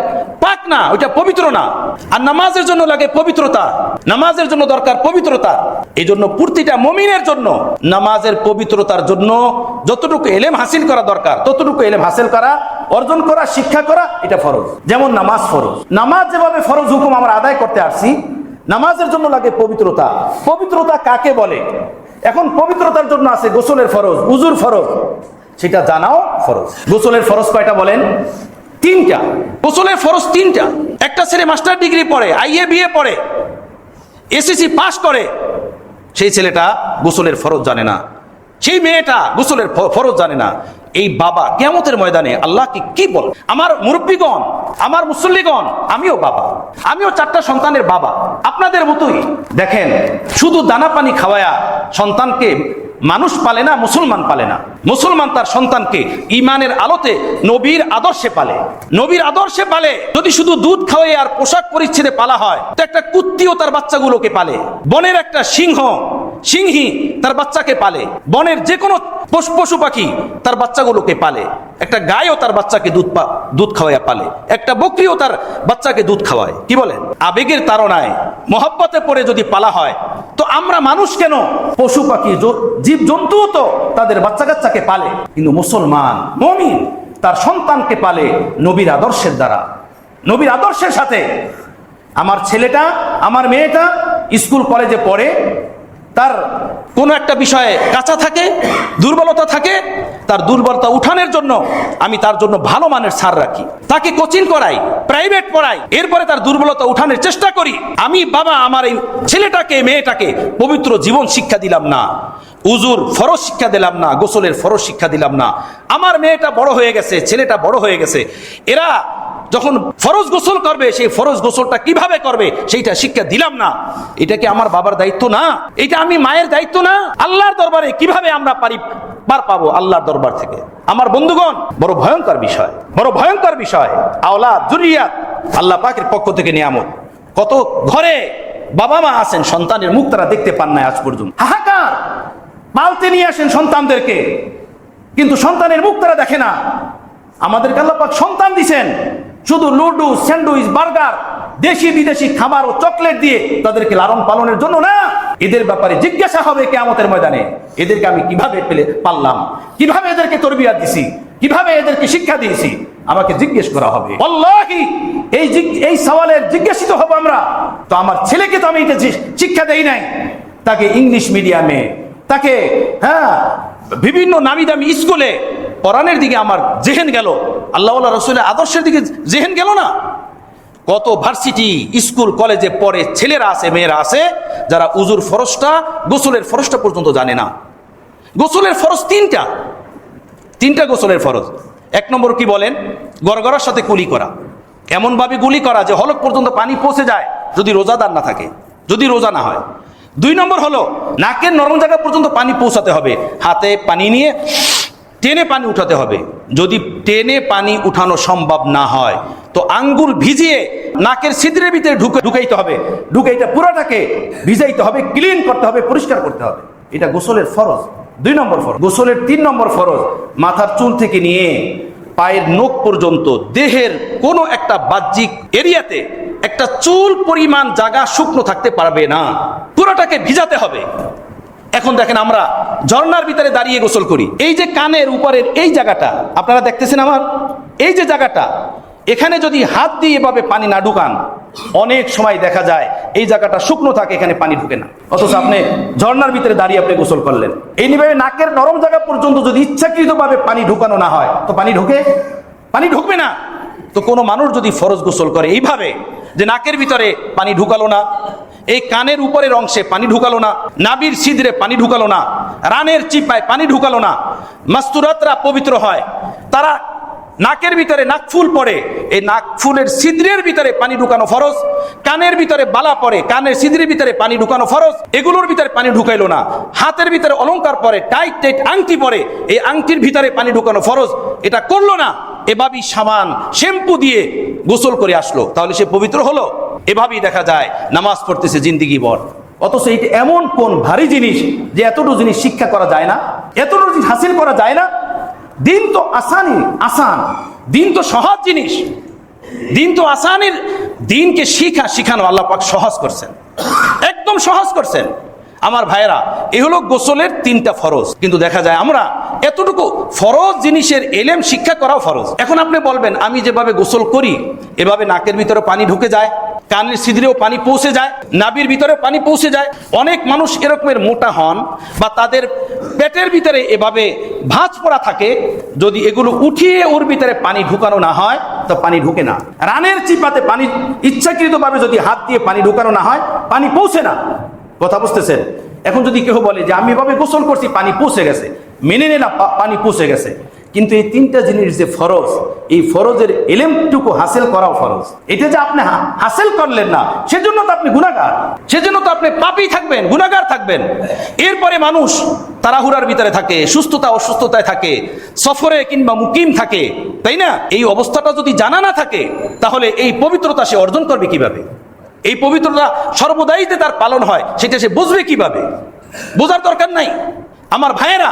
A: পাক না, ওইটা পবিত্র না। আর নামাজের জন্য লাগে পবিত্রতা, নামাজের জন্য দরকার পবিত্রতা। এই জন্য প্রতিটা মুমিনের জন্য নামাজের পবিত্রতার জন্য যতটুকু এলেম হাসিল করা দরকার ততটুকু এলেম হাসিল করা, অর্জন করা, শিক্ষা করা, এটা ফরজ। যেমন নামাজ ফরজ, নামাজ যেভাবে ফরজ হুকুম আমরা আদায় করতে আসছি, নামাজের জন্য লাগে পবিত্রতা। পবিত্রতা কাকে বলে? এখন পবিত্রতার জন্য আছে গোসলের ফরজ, উজুর ফরজ, সেটা জানাও ফরজ। গোসলের ফরজ কয়টা বলেন? 3টা। গোসলের ফরজ 3টা। একটা ছেলে মাস্টার ডিগ্রি পড়ে, আইএ বিএ পড়ে, এসএসসি পাস করে, সেই ছেলেটা গোসলের ফরজ জানে না, সেই মেয়েটা গোসলের ফরজ জানে না। এই বাবা কিয়ামতের ময়দানে আল্লাহকে কি বলে? আমার মুরব্বীগণ, আমার মুসল্লিগণ, আমিও বাবা, আমিও 4টা সন্তানের বাবা, আপনাদের মতোই। দেখেন, শুধু দানা পানি খাওয়ায়া সন্তানকে মানুষ পালে না, মুসলমান পালে না। মুসলমান তার সন্তানকে ইমানের আলোতে নবীর আদর্শে পালে, নবীর আদর্শে পালে। যদি শুধু দুধ খাওয়াই আর পোশাক পরিচ্ছেদে পালা হয়, তো একটা কুত্তিও তার বাচ্চাগুলোকে পালে, বনের একটা সিংহী তার বাচ্চাকে পালে, বনের যে কোনো পশু পাখি তার বাচ্চাগুলোকে পালে, একটা গায়ও তার বাচ্চাকে দুধ খাওয়াইয়া পালে, একটা বকরিও তার বাচ্চাকে দুধ খাওয়ায়। কি বলেন? আবেগের তাড়নায়, মহব্বতে পড়ে যদি পালা হয়, তো আমরা মানুষ কেন, পশু পাখি জীব জন্তু তো তাদের বাচ্চা কাচ্চাকে পালে। কিন্তু মুসলমান মুমিন তার সন্তানকে পালে নবীর আদর্শের দ্বারা, নবীর আদর্শের সাথে। আমার ছেলেটা, আমার মেয়েটা স্কুল কলেজে পড়ে, তার কোনো একটা বিষয়ে কাঁচা থাকে, দুর্বলতা থাকে, তার দুর্বলতা উঠানোর জন্য আমি তার জন্য ভালো মানের ছাড় রাখি, তাকে কোচিং করাই, প্রাইভেট পড়াই, এরপরে তার দুর্বলতা উঠানোর চেষ্টা করি। আমি বাবা আমার এই ছেলেটাকে মেয়েটাকে পবিত্র জীবন শিক্ষা দিলাম না, উজুর ফরজ শিক্ষা দিলাম না, গোসলের ফরজ শিক্ষা দিলাম না। আমার মেয়েটা বড় হয়ে গেছে, ছেলেটা বড় হয়ে গেছে, এরা যখন ফরজ গোসল করবে, সেই ফরজ গোসলটা কিভাবে করবে সেইটা শিক্ষা দিলাম না। এটা কি আমার বাবার দায়িত্ব না? এটা আমি মায়ের দায়িত্ব না? আল্লাহর দরবারে কিভাবে আমরা পার পাবো? আল্লাহর দরবার থেকে। আমার বন্ধুগণ, বড় ভয়ঙ্কর বিষয়, বড় ভয়ঙ্কর বিষয়। আওলাদ, যুরিয়াত আল্লাহ পাকের পক্ষ থেকে নিয়ামত। কত ঘরে বাবা মা আছেন, সন্তানের মুখ তারা দেখতে পান না আজ পর্যন্ত। হাহাকার, পালতে নিয়ে আসেন সন্তানদেরকে, কিন্তু সন্তানের মুখ তারা দেখে না। আমাদেরকে আল্লাহ পাক সন্তান দিছেন শুধু লুডু, স্যান্ডউইচ, বার্গার, দেশি বিদেশি খাবার ও চকলেট দিয়ে তাদেরকে লালন পালনের জন্য না। এদের ব্যাপারে জিজ্ঞাসা হবে কিয়ামতের ময়দানে, এদেরকে আমি কিভাবে পাললাম, কিভাবে এদেরকে তরবিয়াত দিছি, কিভাবে এদেরকে শিক্ষা দিয়েছি, আমাকে জিজ্ঞেস করা হবে। আল্লাহি এই সওয়ালের জিজ্ঞাসিত হব আমরা। তো আমার ছেলেকে তো আমি এটা শিক্ষা দেই নাই, তাকে ইংলিশ মিডিয়ামে, তাকে বিভিন্ন নামি দামি স্কুলে পড়ানোর দিকে আমার জেহেন গেল, আল্লাহ রাসূলের আদর্শের দিকে জেহেন গেল না। কত ভার্সিটি, স্কুল, কলেজে পড়ে ছেলেরা আছে, মেয়েরা আছে, যারা উজুর ফরজটা, গোসলের ফরজটা পর্যন্ত জানে না। গোসলের ফরজ 3টা গোসলের ফরজ। 1 নম্বর কি বলেন? গড়গড়ার সাথে কুলি করা, এমনভাবে গুলি করা যে হলক পর্যন্ত পানি পৌঁছে যায়, যদি রোজাদার না থাকে, যদি রোজা না হয়। 2 নম্বর হলো নাকের নরম জায়গা পর্যন্ত পানি পৌঁছাতে হবে, হাতে পানি নিয়ে টেনে পানি উঠাতে হবে। যদি টেনে পানি উঠানো সম্ভব না হয়, তো আঙ্গুল ভিজিয়ে নাকের ছিদ্রের ভিতরে ঢুকাইতে হবে, ঢুকাইতে পুরাটাকে ভিজাইতে হবে, ক্লিন করতে হবে, পরিষ্কার করতে হবে। এটা গোসলের ফরজ। 2 নম্বর ফরজ। গোসলের 3 নম্বর ফরজ, মাথার চুল থেকে নিয়ে পায়ের নখ পর্যন্ত দেহের কোনো একটা বাহ্যিক এরিয়াতে একটা চুল পরিমাণ জায়গা শুকনো থাকতে পারবে না, পুরোটাকে ভিজাতে হবে। এখন দেখেন, আমরা ঝর্ণার ভিতরে দাঁড়িয়ে গোসল করি, এই যে কানের উপরের এই জায়গাটা আপনারা দেখতেছেন, আমার এই যে জায়গাটা, এখানে যদি হাত দিয়ে এভাবে পানি না ঢুকান, অনেক সময় দেখা যায় এই জায়গাটা শুকনো থাকে, এখানে পানি ঢুকে না। অথচ আপনি ঝর্ণার ভিতরে দাঁড়িয়ে আপনি গোসল করলেন, এইভাবে নাকের নরম জায়গা পর্যন্ত যদি ইচ্ছাকৃতভাবে পানি ঢুকানো না হয়, তো পানি ঢুকবে না। তো কোনো মানুষ যদি ফরজ গোসল করে এইভাবে, যে নাকের ভিতরে পানি ঢুকালো না, এই কানের উপরের অংশে পানি ঢুকালো না, নাভির ছিদ্রে পানি ঢুকালো না, রানের চিপায় পানি ঢুকালো না, মাস্তুরাতরা পবিত্র হয়, তারা নাকের ভিতরে নাকফুল পড়ে, এই নাকফুলের ছিদ্রের ভিতরে পানি ঢুকানো ফরজ, কানের ভিতরে বালা পড়ে, কানের ছিদ্রের ভিতরে পানি ঢুকানো ফরজ, এগুলোর ভিতরে পানি ঢুকাইলো না, হাতের ভিতরে অলংকার পরে, টাইট আংটি পরে, এই আংটির ভিতরে পানি ঢুকানো ফরজ, এটা করলো না, এভাবেই সাবান শ্যাম্পু দিয়ে গোসল করে আসলো, তাহলে সে পবিত্র হলো? এভাবেই দেখা যায় নামাজ পড়তেছে জিন্দিগি ভর। অথচ এটা এমন কোন ভারী জিনিস যে এতটুকু জিনিস শিক্ষা করা যায় না, এতটুকু জিনিস হাসিল করা যায় না। দিন তো আসান, দিন তো সহজ জিনিস, দিন তো আসানের, দিনকে শিখানো আল্লাহ পাক সহজ করছেন, একদম সহজ করছেন। আমার ভাইয়েরা, এই হলো গোসলের 3টা ফরজ। কিন্তু দেখা যায় আমরা এতটুকু ফরজ জিনিসের এলেম শিক্ষা করাও ফরজ। এখন আপনি বলবেন, আমি যেভাবে গোসল করি এভাবে নাকের ভিতরে পানি ঢুকে যায়, কানের ছিদ্রেও পানি পৌঁছে যায়, নাভির ভিতরে পানি পৌঁছে যায়। অনেক মানুষ এরকমের মোটা হন বা তাদের পেটের ভিতরে এভাবে ভাঁজ পড়া থাকে, যদি এগুলো উঠিয়ে ওর ভিতরে পানি ঢুকানো না হয় তো পানি ঢুকে না। রানের চিপাতে পানি ইচ্ছাকৃতভাবে যদি হাত দিয়ে পানি ঢুকানো না হয়, পানি পৌঁছে না। কথা বুঝতেছেন? এখন যদি কেউ বলে যে আমি এভাবে গোসল করছি, পানি পৌঁছে গেছে, মেনে নিলাম পানি পৌঁছে গেছে, কিন্তু এই 3টা জিনিস যে ফরজ, এই ফরজের এলেমটুকু হাসিল করাও ফরজ। এটা যে আপনি হাসিল করলেন না, সেজন্য তো আপনি গুনাহগার, সেজন্য তো আপনি পাপী থাকবেন, গুনাহগার থাকবেন। এরপরে মানুষ তাড়াহুড়ার ভিতরে থাকে, সুস্থতা অসুস্থতায় থাকে, সফরে কিংবা মুকিম থাকে, তাই না? এই অবস্থাটা যদি জানা না থাকে, তাহলে এই পবিত্রতা সে অর্জন করবে কিভাবে? এই পবিত্রতা সর্বদাই যে তার পালন হয়, সেটা সে বুঝবে কিভাবে? বোঝার দরকার নাই। আমার ভাইয়েরা,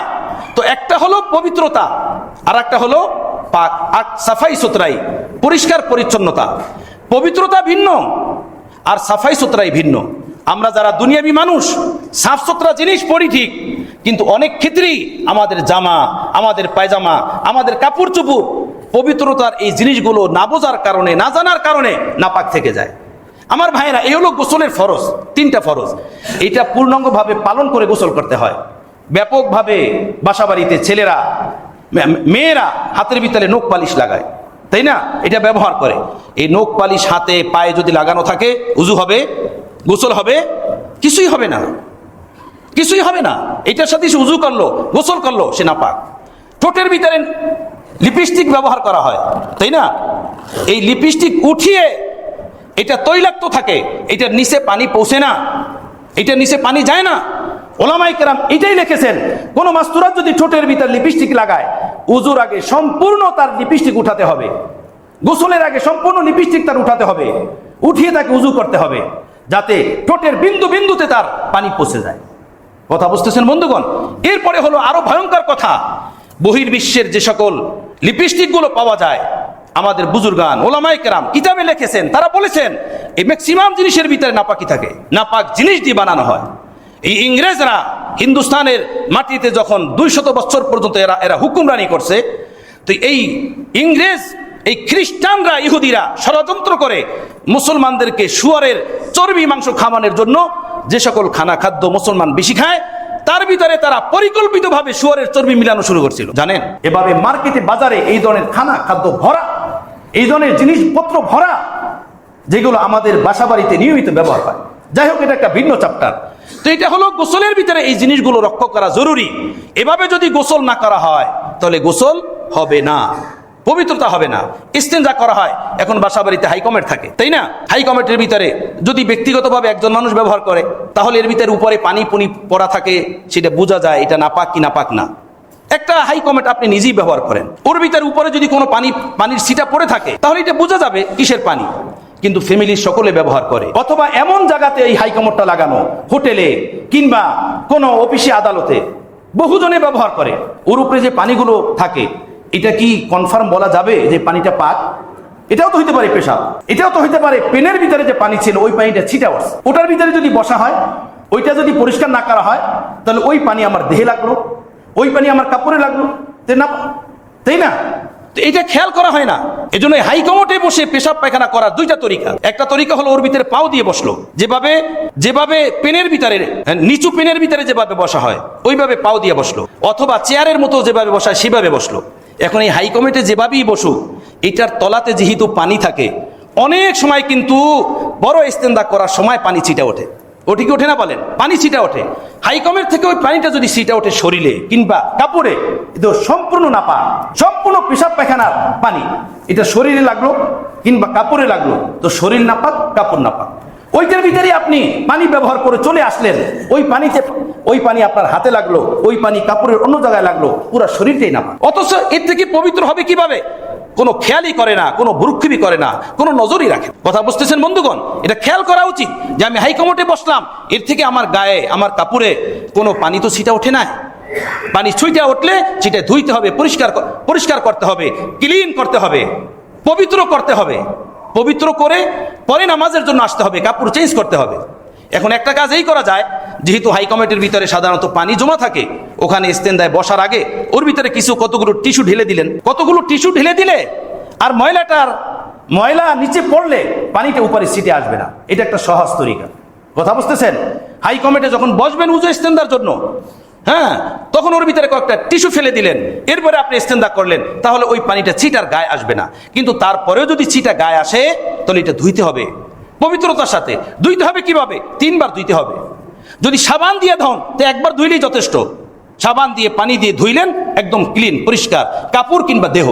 A: তো একটা হলো পবিত্রতা, আর একটা হলো পাক, সাফাই সুতরাই, পরিষ্কার পরিচ্ছন্নতা। পবিত্রতা ভিন্ন আর সাফাই সুতরাই ভিন্ন। আমরা যারা দুনিয়াবী মানুষ সাফ সুতরা জিনিস পরি ঠিক, কিন্তু অনেক ক্ষেত্রেই আমাদের জামা, আমাদের পায়জামা, আমাদের কাপড় চোপড় পবিত্রতার এই জিনিসগুলো না বোঝার কারণে, না জানার কারণে নাপাক থেকে যায়। আমার ভাইয়েরা, এই হলো গোসলের ফরজ, 3টা ফরজ। এটা পূর্ণাঙ্গভাবে পালন করে গোসল করতে হয়। ব্যাপকভাবে বাসাবাড়িতে ছেলেরা, মেয়েরা হাতের ভিতরে নখ পালিশ লাগায়, তাই না? এটা ব্যবহার করে। এই নখ পালিশ হাতে পায়ে যদি লাগানো থাকে, উজু হবে, গোসল হবে? কিছুই হবে না, কিছুই হবে না। এটার সাথে সে উজু করলো, গোসল করলো, সে নাপাক। ঠোঁটের ভিতরে লিপস্টিক ব্যবহার করা হয়, তাই না? এই লিপস্টিক উঠিয়ে এটা তৈলাক্ত থাকে, এটার নিচে পানি পৌঁছে না, এটার নিচে পানি যায় না। ওলামায়ে কেরাম এটাই লিখেছেন, কোন মাস্তুরাত যদি ঠোঁটের ভিতর লিপস্টিক লাগায়, উজুর আগে সম্পূর্ণ তার লিপস্টিক উঠাতে হবে, গোসলের আগে সম্পূর্ণ লিপস্টিক তার উঠাতে হবে, উঠিয়ে তাকে উজু করতে হবে, যাতে ঠোঁটের বিন্দু বিন্দুতে তার পানি পৌঁছে যায়। কথা বুঝতেছেন বন্ধুগণ? এরপরে হলো আরো ভয়ঙ্কর কথা, বহির্বিশ্বের যে সকল লিপস্টিক গুলো পাওয়া যায়, আমাদের বুজুর্গান ওলামায়ে কেরাম কিতাবে লিখেছেন, তারা বলেছেন এই ম্যাক্সিমাম জিনিসের ভিতরে নাপাকি থাকে, নাপাক জিনিস দিয়ে বানানো হয়। এই ইংরেজরা হিন্দুস্তানের মাটিতে যখন 200 বছর পর্যন্ত এরা হুকুমরানি করছে, তো এই ইংরেজ, এই খ্রিস্টানরা, ইহুদিরা ষড়যন্ত্র করে মুসলমানদেরকে শুয়ারের চর্বি মাংস খাওয়ানোর জন্য যে সকল খাদ্য মুসলমান বেশি খায়, তার ভিতরে তারা পরিকল্পিতভাবে শুয়ারের চর্বি মিলানো শুরু করছিল। জানেন, এভাবে মার্কেটে বাজারে এই ধরনের খাদ্য ভরা, এই ধরনের জিনিসপত্র ভরা, যেগুলো আমাদের বাসা বাড়িতে নিয়মিত ব্যবহার হয়। যাই হোক, এটা একটা ভিন্ন চ্যাপ্টার। তো এটা হলো গোসলের ভিতরে এই জিনিসগুলো রক্ষা করা জরুরি। এভাবে যদি গোসল না করা হয়, তাহলে গোসল হবে না, পবিত্রতা হবে না। ইস্তেঞ্জা করা হয়, এখন বাসা বাড়িতে হাইকমেট থাকে, তাই না? হাইকমেটের ভিতরে যদি ব্যক্তিগতভাবে একজন মানুষ ব্যবহার করে, তাহলে এর ভিতরে উপরে পানি পুনি পড়া থাকে, সেটা বোঝা যায় এটা নাপাক কি নাপাক না। একটা হাইকমেট আপনি নিজেই ব্যবহার করেন, ওর ভিতরে উপরে যদি কোনো পানির ছিটা পড়ে থাকে, তাহলে এটা বোঝা যাবে কিসের পানি। কিন্তু ফ্যামিলির সকলে ব্যবহার করে, অথবা এমন জায়গাতে এই হাইকমোডটা লাগানো, হোটেলে কিংবা কোনো অফিসে আদালতে বহুজনে ব্যবহার করে, ওর উপরে যে পানিগুলো থাকে, এটা কি কনফার্ম বলা যাবে যে পানিটা পাক? এটাও তো হইতে পারে পেশাব, এটাও তো হইতে পারে পেনের ভিতরে যে পানি ছিল ওই পানিটা ছিটা উঠছে, ওটার ভিতরে যদি বসা হয়, ওইটা যদি পরিষ্কার না করা হয়, তাহলে ওই পানি আমার দেহে লাগলো, ওই পানি আমার কাপড়ে লাগলো, তাই না? তো এটা খেয়াল করা হয় না। এজন্য হাইকমোটে বসে পেশাব পায়খানা করার 2টা তরিকা। একটা তরিকা হলো ওর ভিতরে পাও দিয়ে বসলো, যেভাবে পেনের ভিতরে, নিচু পেনের ভিতরে যেভাবে বসা হয় ওইভাবে পাও দিয়ে বসলো, অথবা চেয়ারের মতো যেভাবে বসায় সেভাবে বসলো। এখন এই হাইকমোটে যেভাবেই বসুক, এটার তলাতে যেহেতু পানি থাকে, অনেক সময় কিন্তু বড় ইস্তেঞ্জা করার সময় পানি ছিটা ওঠে। ওটি কি ওঠে না বলেন? পানি ছিটা ওঠে। হাইকমের থেকে ওই পানিটা যদি ছিটা ওঠে শরীরে কিংবা কাপড়ে, এটা সম্পূর্ণ নাপাক, সম্পূর্ণ পেশাব পায়খানার পানি। এটা শরীরে লাগলো কিংবা কাপড়ে লাগলো, তো শরীর নাপাক, কাপড় নাপাক। ওইটার ভিতরে আপনি পানি ব্যবহার করে চলে আসলেন, ওই পানি আপনার হাতে লাগলো, ওই পানি কাপড়ের অন্য জায়গায় লাগলো, পুরো শরীরটাই নাপাক। অথচ এর থেকে পবিত্র হবে কিভাবে? কোনো খেয়ালই করে না, কোনো ভ্রুক্ষেপই করে না, কোনো নজরই রাখে। কথা বুঝতেছেন বন্ধুগণ? এটা খেয়াল করা উচিত যে আমি হাইকমোটে বসলাম, এর থেকে আমার গায়ে, আমার কাপড়ে কোনো পানি তো ছিটা ওঠে না। পানি ছুঁইটা উঠলে সেটা ধুইতে হবে, পরিষ্কার করতে হবে, ক্লিন করতে হবে, পবিত্র করতে হবে। পবিত্র করে পরে নামাজের জন্য আসতে হবে, কাপড় চেঞ্জ করতে হবে। এখন একটা কাজ এই করা যায়, যেহেতু হাই কমিটির ভিতরে সাধারণত পানি জমা থাকে, ওখানে ইস্তেন্দায় বসার আগে ওর ভিতরে কতগুলো টিস্যু ঢেলে দিলেন। কতগুলো টিস্যু ঢেলে দিলে আর ময়লা নিচে পড়লে পানিটা উপরে ছিটে আসবে না। এটা একটা সহজ তরিকা। কথা বুঝতেছেন? হাই কমিটি যখন বসবেন উজু ইস্তেন্দার জন্য, হ্যাঁ, তখন ওর ভিতরে কয়েকটা টিস্যু ফেলে দিলেন, এরপরে আপনি ইস্তেন্দা করলেন, তাহলে ওই পানিটা ছিটার গায়ে আসবে না। কিন্তু তারপরেও যদি ছিটা গায়ে আসে, তাহলে এটা ধুইতে হবে পবিত্রতার সাথে। ধুইতে হবে কিভাবে? 3 বার ধুইতে হবে। যদি সাবান দিয়ে ধন, তো একবার ধুইলেই যথেষ্ট। সাবান দিয়ে পানি দিয়ে ধুইলেন, একদম ক্লিন পরিষ্কার কাপড় কিংবা দেহ।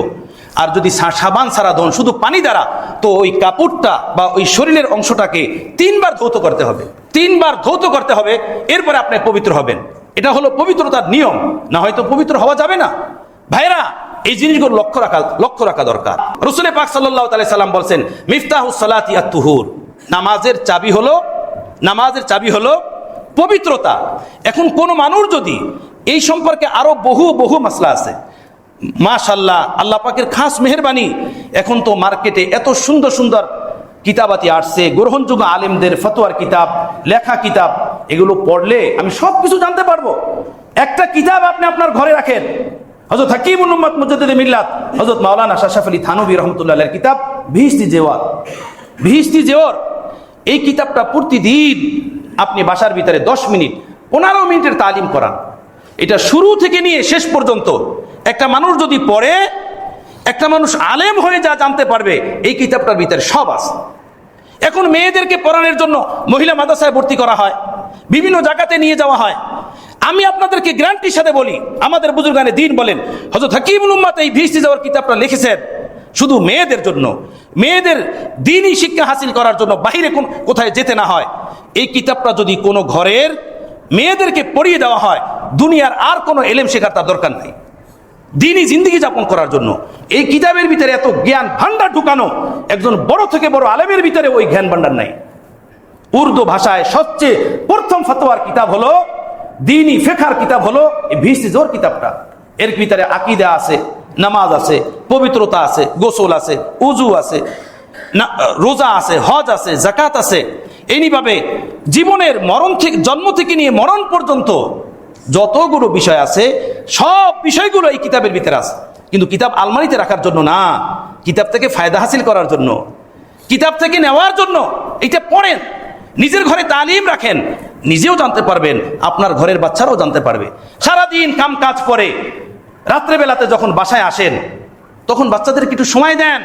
A: আর যদি সাবান ছাড়া ধন, শুধু পানি দ্বারা, তো ওই কাপড়টা বা ওই শরীরের অংশটাকে 3 বার ধৌত করতে হবে। 3 বার ধৌত করতে হবে, এরপরে আপনি পবিত্র হবেন। এটা হলো পবিত্রতার নিয়ম, না হয়তো পবিত্র হওয়া যাবে না। ভাইরা, এই জিনিসগুলো লক্ষ্য রাখা দরকার। রাসূল পাক সাল্লাল্লাহু আলাইহি সাল্লাম বলেন, মিফতাহুস সালাতি আত-তুহুর, নামাজের চাবি হলো পবিত্রতা। এখন কোন মানুষ যদি এই সম্পর্কে আরো বহু মাসলা আছে, মাশাআল্লাহ, আল্লাহ পাকের খাস মেহেরবানি, এখন তো মার্কেটে এত সুন্দর সুন্দর কিতাবাতি আসছে, গ্রহণযোগ্য আলেমদের ফতোয়ার কিতাব, লেখা কিতাব, এগুলো পড়লে আমি সব কিছু জানতে পারবো। একটা কিতাব আপনি আপনার ঘরে রাখেন, হযরত হাকিমুল উম্মাত মুজাদ্দিদে মিল্লাত হযরত মাওলানা শাশরাফ আলী থানভী রাহমাতুল্লাহ আলাইহির কিতাব বিহিশতি জেওয়ার। এই কিতাবটা প্রতিদিন আপনি বাসার ভিতরে 10 মিনিট 15 মিনিটের তালিম করান। এটা শুরু থেকে নিয়ে শেষ পর্যন্ত একটা মানুষ যদি পড়ে, একটা মানুষ আলেম হয়ে যা জানতে পারবে, এই কিতাবটার ভিতরে সব আছে। এখন মেয়েদেরকে পড়ানোর জন্য মহিলা মাদ্রাসায় ভর্তি করা হয়, বিভিন্ন জায়গাতে নিয়ে যাওয়া হয়। আমি আপনাদেরকে গ্যারান্টির সাথে বলি, আমাদের বুজুর্গানে দ্বীন বলেন, হযরত হাকিমুল উম্মাত এই বিহিশতি জেওয়ার কিতাবটা লিখেছেন শুধু মেয়েদের জন্য, মেয়েদের দ্বীনি শিক্ষা হাসিল করার জন্য, বাহিরে কোথায় যেতে না হয়। এই কিতাবটা যদি কোনো ঘরের মেয়েদেরকে পড়িয়ে দেওয়া হয়, দুনিয়ার আর কোনো এলেম শেখার তার দরকার নেই, দ্বীনি জিন্দেগি যাপন করার জন্য। এই কিতাবের ভিতরে এত জ্ঞান ভান্ডার ঢুকানো, একজন বড় থেকে বড় আলেমের ভিতরে ওই জ্ঞান ভান্ডার নাই। উর্দু ভাষায় সবচেয়ে প্রথম ফতোয়ার কিতাব হলো, দ্বীনি ফিকহের কিতাব হলো এই বিহিশতি জেওয়ার কিতাবটা। এর ভিতরে আকীদা আছে, নামাজ আছে, পবিত্রতা আছে, গোসল আছে, উজু আছে, রোজা আছে, হজ আছে, যাকাত আছে। এইভাবে জীবনের জন্ম থেকে নিয়ে মরণ পর্যন্ত যতগুলো বিষয় আছে, সব বিষয়গুলো এই কিতাবের ভিতরে আছে। কিন্তু কিতাব আলমারিতে রাখার জন্য না, কিতাব থেকে ফায়দা হাসিল করার জন্য, কিতাব থেকে নেওয়ার জন্য। এটা পড়েন, নিজের ঘরে তালিম রাখেন, নিজেও জানতে পারবেন, আপনার ঘরের বাচ্চারাও জানতে পারবে। সারাদিন কাম কাজ করে রাত্রেবেলাতে যখন বাসায় আসেন, তখন বাচ্চাদেরকে একটু সময় দেন।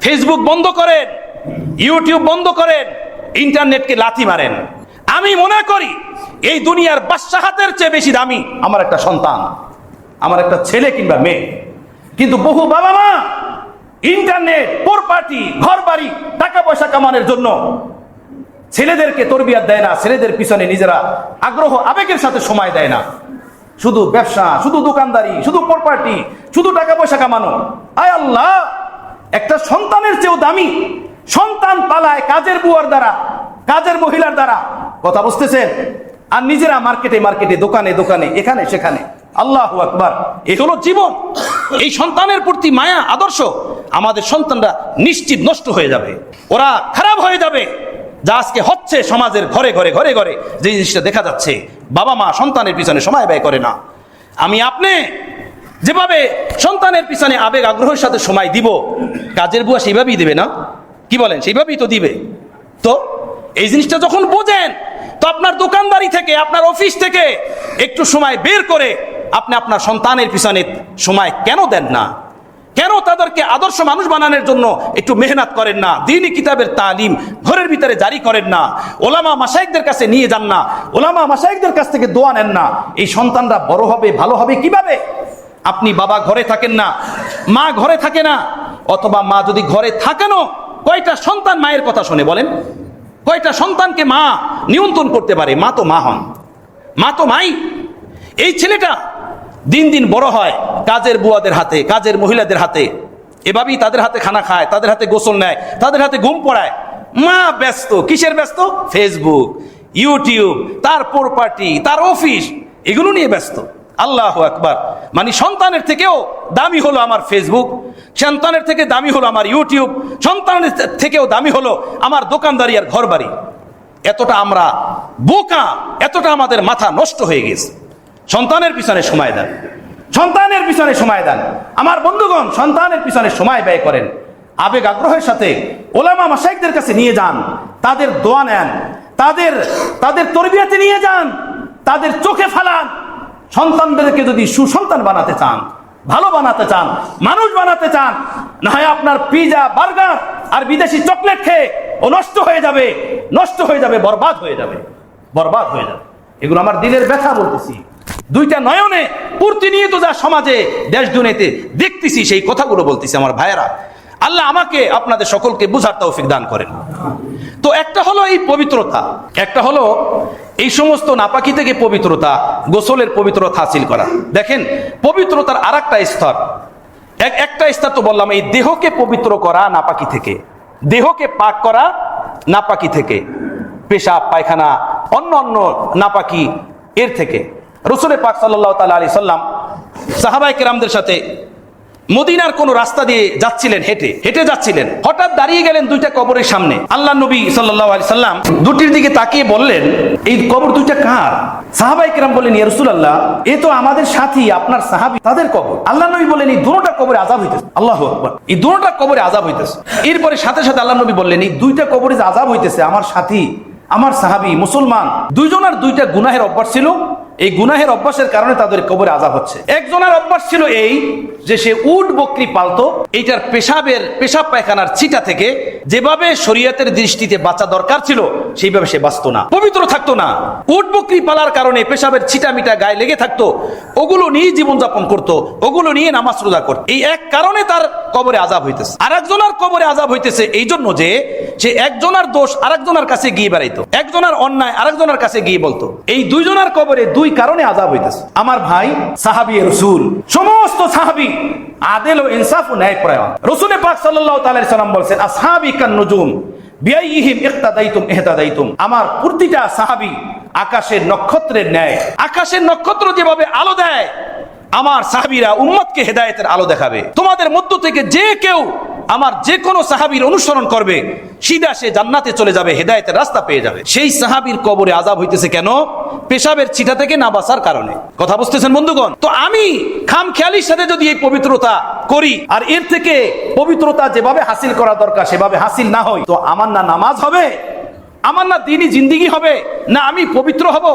A: ফেসবুক বন্ধ করেন, ইউটিউব বন্ধ করেন, ইন্টারনেটকে লাথি মারেন। আমি মনে করি এই দুনিয়ার বাদশাহাতের চেয়ে বেশি দামি আমার একটা সন্তান, আমার একটা ছেলে কিংবা মেয়ে। কিন্তু বহু বাবা মা ইন্টারনেট, প্রপার্টি, ঘর বাড়ি, টাকা পয়সা কামানোর জন্য ছেলেদেরকে তরবিয়ত দেয় না, ছেলেদের পিছনে নিজেরা আগ্রহ আবেগের সাথে সময় দেয় না। শুধু ব্যবসা, শুধু দোকানদারি, শুধু প্রপার্টি, শুধু টাকা পয়সা কামানো। আয় আল্লাহ, একটা সন্তানের চেয়েও দামি সন্তান পালায় কাজের বুয়ার দ্বারা, কাজের মহিলার দ্বারা। কথা বুঝতেছেন? আর নিজেরা মার্কেটে, দোকানে, এখানে সেখানে। আল্লাহু আকবার। এই হলো জীবন। এই সন্তানের প্রতি মায়া, আদর্শ, আমাদের সন্তানরা নিশ্চিত নষ্ট হয়ে যাবে, ওরা খারাপ হয়ে যাবে। যা আজকে হচ্ছে সমাজের ঘরে যে জিনিসটা দেখা যাচ্ছে, বাবা মা সন্তানের পিছনে সময় ব্যয় করে না। আমি আপনি যেভাবে সন্তানের পিছনে আবেগ আগ্রহের সাথে সময় দিব, কাজের বুয়া সেইভাবেই দিবে না? কি বলেন? সেইভাবেই তো দিবে। তো এই জিনিসটা যখন বোঝেন, তো আপনার দোকানদারি থেকে, আপনার অফিস থেকে একটু সময় বের করে আপনি আপনার সন্তানের পিছনে সময় কেন দেন না? কেন তাদেরকে আদর্শ মানুষ বানানোর জন্য একটু মেহনত করেন না? দ্বীনি কিতাবের তালিম ঘরের ভিতরে জারি করেন না? ওলামা মাশায়েখদের কাছে নিয়ে যান না? ওলামা মাশায়েখদের কাছ থেকে দোয়া নেন না? এই সন্তানরা বড় হবে, ভালো হবে কিভাবে? আপনি বাবা ঘরে থাকেন না, মা ঘরে থাকে না, অথবা মা যদি ঘরে থাকেনও, কয়টা সন্তান মায়ের কথা শুনে বলেন? কয়টা সন্তানকে মা নিয়ন্ত্রণ করতে পারে? মা তো মা হন, মা তো মাই। এই ছেলেটা দিন দিন বড় হয় কাজের বুয়াদের হাতে, কাজের মহিলাদের হাতে, এভাবেই তাদের হাতে খানা খায়, তাদের হাতে গোসল নেয়, তাদের হাতে ঘুম পড়ায়। মা ব্যস্ত, কিসের ব্যস্ত? ফেসবুক, ইউটিউব, তার প্রপার্টি, তার অফিস, এগুলো নিয়ে ব্যস্ত। আল্লাহু আকবার। মানে সন্তানের থেকেও দামি হলো আমার ফেসবুক, সন্তানের থেকে দামি হলো আমার ইউটিউব, সন্তানের থেকেও দামি হলো আমার দোকানদারি আর ঘরবাড়ি। এতটা আমরা বোকা, এতটা আমাদের মাথা নষ্ট হয়ে গেছে। সন্তানের পিছনে সময় দেন, সন্তানের পিছনে সময় দেন। আমার বন্ধুগণ, সন্তানের পিছনে সময় ব্যয় করেন, আবেগ আগ্রহের সাথে ওলামা মাশায়েখদের কাছে নিয়ে যান, তাদের দোয়া নেন, তাদের তরবিয়াতে নিয়ে যান, তাদের চোখে ফালান। সন্তানদেরকে যদি সুসন্তান বানাতে চান, ভালো বানাতে চান, মানুষ বানাতে চান, না হয় আপনার পিজা বার্গার আর বিদেশি চকলেট খেয়ে ও নষ্ট হয়ে যাবে, নষ্ট হয়ে যাবে, বরবাদ হয়ে যাবে, বরবাদ হয়ে যাবে। এগুলো আমার দিলের ব্যথা বলতেছি। দুইটা নয়নে প্রতিনিয়ত যা সমাজে দেশ দুনিয়াতে দেখতেছি সেই কথাগুলো বলতেছি আমার ভাইয়েরা। আল্লাহ আমাকে আপনাদের সকলকে বুঝার তৌফিক দান করেন। তো একটা হলো এই পবিত্রতা, একটা হলো এই সমস্ত নাপাকি থেকে পবিত্রতা, গোসলের পবিত্রতা হাসিল করা। দেখেন পবিত্রতার আর একটা স্তর, একটা স্তর তো বললাম এই দেহকে পবিত্র করা নাপাকি থেকে, দেহকে পাক করা নাপাকি থেকে, পেশাব পায়খানা অন্য অন্য নাপাকি এর থেকে। রাসূল পাক সাল্লাল্লাহু তাআলা আলাইহি সাল্লাম সাহাবায়ে কেরামদের সাথে মদিনার কোন রাস্তা দিয়ে যাচ্ছিলেন, হেঁটে হেঁটে যাচ্ছিলেন, হঠাৎ দাঁড়িয়ে গেলেন দুইটা কবরের সামনে। আল্লাহ নবী সাল্লাল্লাহু আলাইহি সাল্লাম দুটির দিকে তাকিয়ে বললেন, এই কবর দুইটা কার? সাহাবায়ে কেরাম বললেন, ইয়া রাসূলুল্লাহ, এ তো আমাদের সাথী, আপনার সাহাবী, তাদের কবর। আল্লাহ নবী বললেন, এই দুটোটা কবরে আযাব হইতেছে। আল্লাহু আকবার, এই দুটোটা কবরে আযাব হইতেছে। এরপরে সাথে সাথে আল্লাহ নবী বললেন, এই দুইটা কবরে যে আযাব হইতেছে, আমার সাথী, আমার সাহাবী, মুসলমান, দুইজনের দুইটা গুনাহের অভ্যাস ছিল। এই গুনাহের অভ্যাসের কারণে তাদের কবরে আযাব হচ্ছে। একজনের অভ্যাস ছিল এই যে সে উট বকরি পালতো, এইটার পেশাব পায়খানার ছিটা থেকে যেভাবে শরীয়তের দৃষ্টিতে বাঁচা দরকার ছিল সেইভাবে সে বাঁচতো না, পবিত্র থাকতো না। উট বকরি পালার কারণে পেশাবের ছিটা মিটা গায়ে লেগে থাকতো, ওগুলো নিয়ে জীবনযাপন করতো, ওগুলো নিয়ে নামাজ রোজা করতো। এই এক কারণে তার কবরে আযাব হইতেছে। আর একজনের কবরে আযাব হইতেছে এই জন্য যে সে একজনের দোষ আরেকজনের কাছে গিয়ে বেড়াইতো, একজনের অন্যায় আরেকজনের কাছে গিয়ে বলতো। এই দুইজনের কবরে দুই কারণে আযাব হইতেছে। আমার ভাই সাহাবী রাসূল, সমস্ত সাহাবী আদেল ও ইনসাফ ও ন্যায়পরায়ণ। রাসূল পাক সাল্লাল্লাহু তাআলা আলাইহি সাল্লাম বলেন, আসহাবী কান নুজুম বিআইহিম ইক্তাদাইতুম ইহতাদাইতুম। আমার প্রতিটা সাহাবী আকাশের নক্ষত্রের ন্যায়। আকাশের নক্ষত্র যেভাবে আলো দেয়, আমার সাহাবীরা উম্মতকে হেদায়েতের আলো দেখাবে। তোমাদের মধ্য থেকে যে কেউ আমার যে কোনো সাহাবীর অনুসরণ করবে, সিধা সে জান্নাতে চলে যাবে, হেদায়েতের রাস্তা পেয়ে যাবে। সেই সাহাবীর কবরে আযাব হইতেছে কেন? পেশাবের ছিটা থেকে না বাঁচার কারণে। কথা বুঝতেছেন বন্ধুগণ? তো আমি খামখেয়ালির সাথে যদি এই পবিত্রতা করি আর এর থেকে পবিত্রতা যেভাবে হাসিল করা দরকার সেভাবে হাসিল না হয়, তো আমার না নামাজ হবে, আমার না দ্বীনি জিন্দেগি হবে, না আমি পবিত্র হব,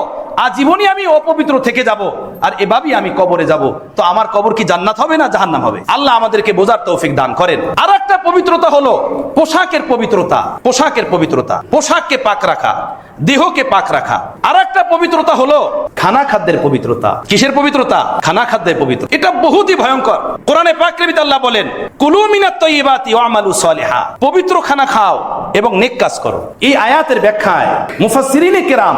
A: আজীবনই আমি অপবিত্র থেকে যাব, আর এভাবেই আমি কবরে যাব। তো আমার কবর কি জান্নাত হবে না জাহান্নাম হবে? আল্লাহ আমাদেরকে বোঝার তৌফিক দান করেন। আর একটা পবিত্রতা হলো পোশাকের পবিত্রতা। পোশাকের পবিত্রতা, পোশাককে পাক রাখা, দেহকে পাক রাখা। আর একটা পবিত্রতা হলো খানা খাদ্যের পবিত্রতা। কিসের পবিত্রতা? খানা খাদ্যের পবিত্র। এটা বহুতই ভয়ঙ্কর। কোরআনে পাকের ভিতরে আল্লাহ বলেন, কুলু মিনাত তাইয়্যিবাতি ওয়া আমালু সালিহা, পবিত্র খানা খাও এবং নেক কাজ করো। এই আয়াতের ব্যাখ্যায় মুফাসসিরিনে কেরাম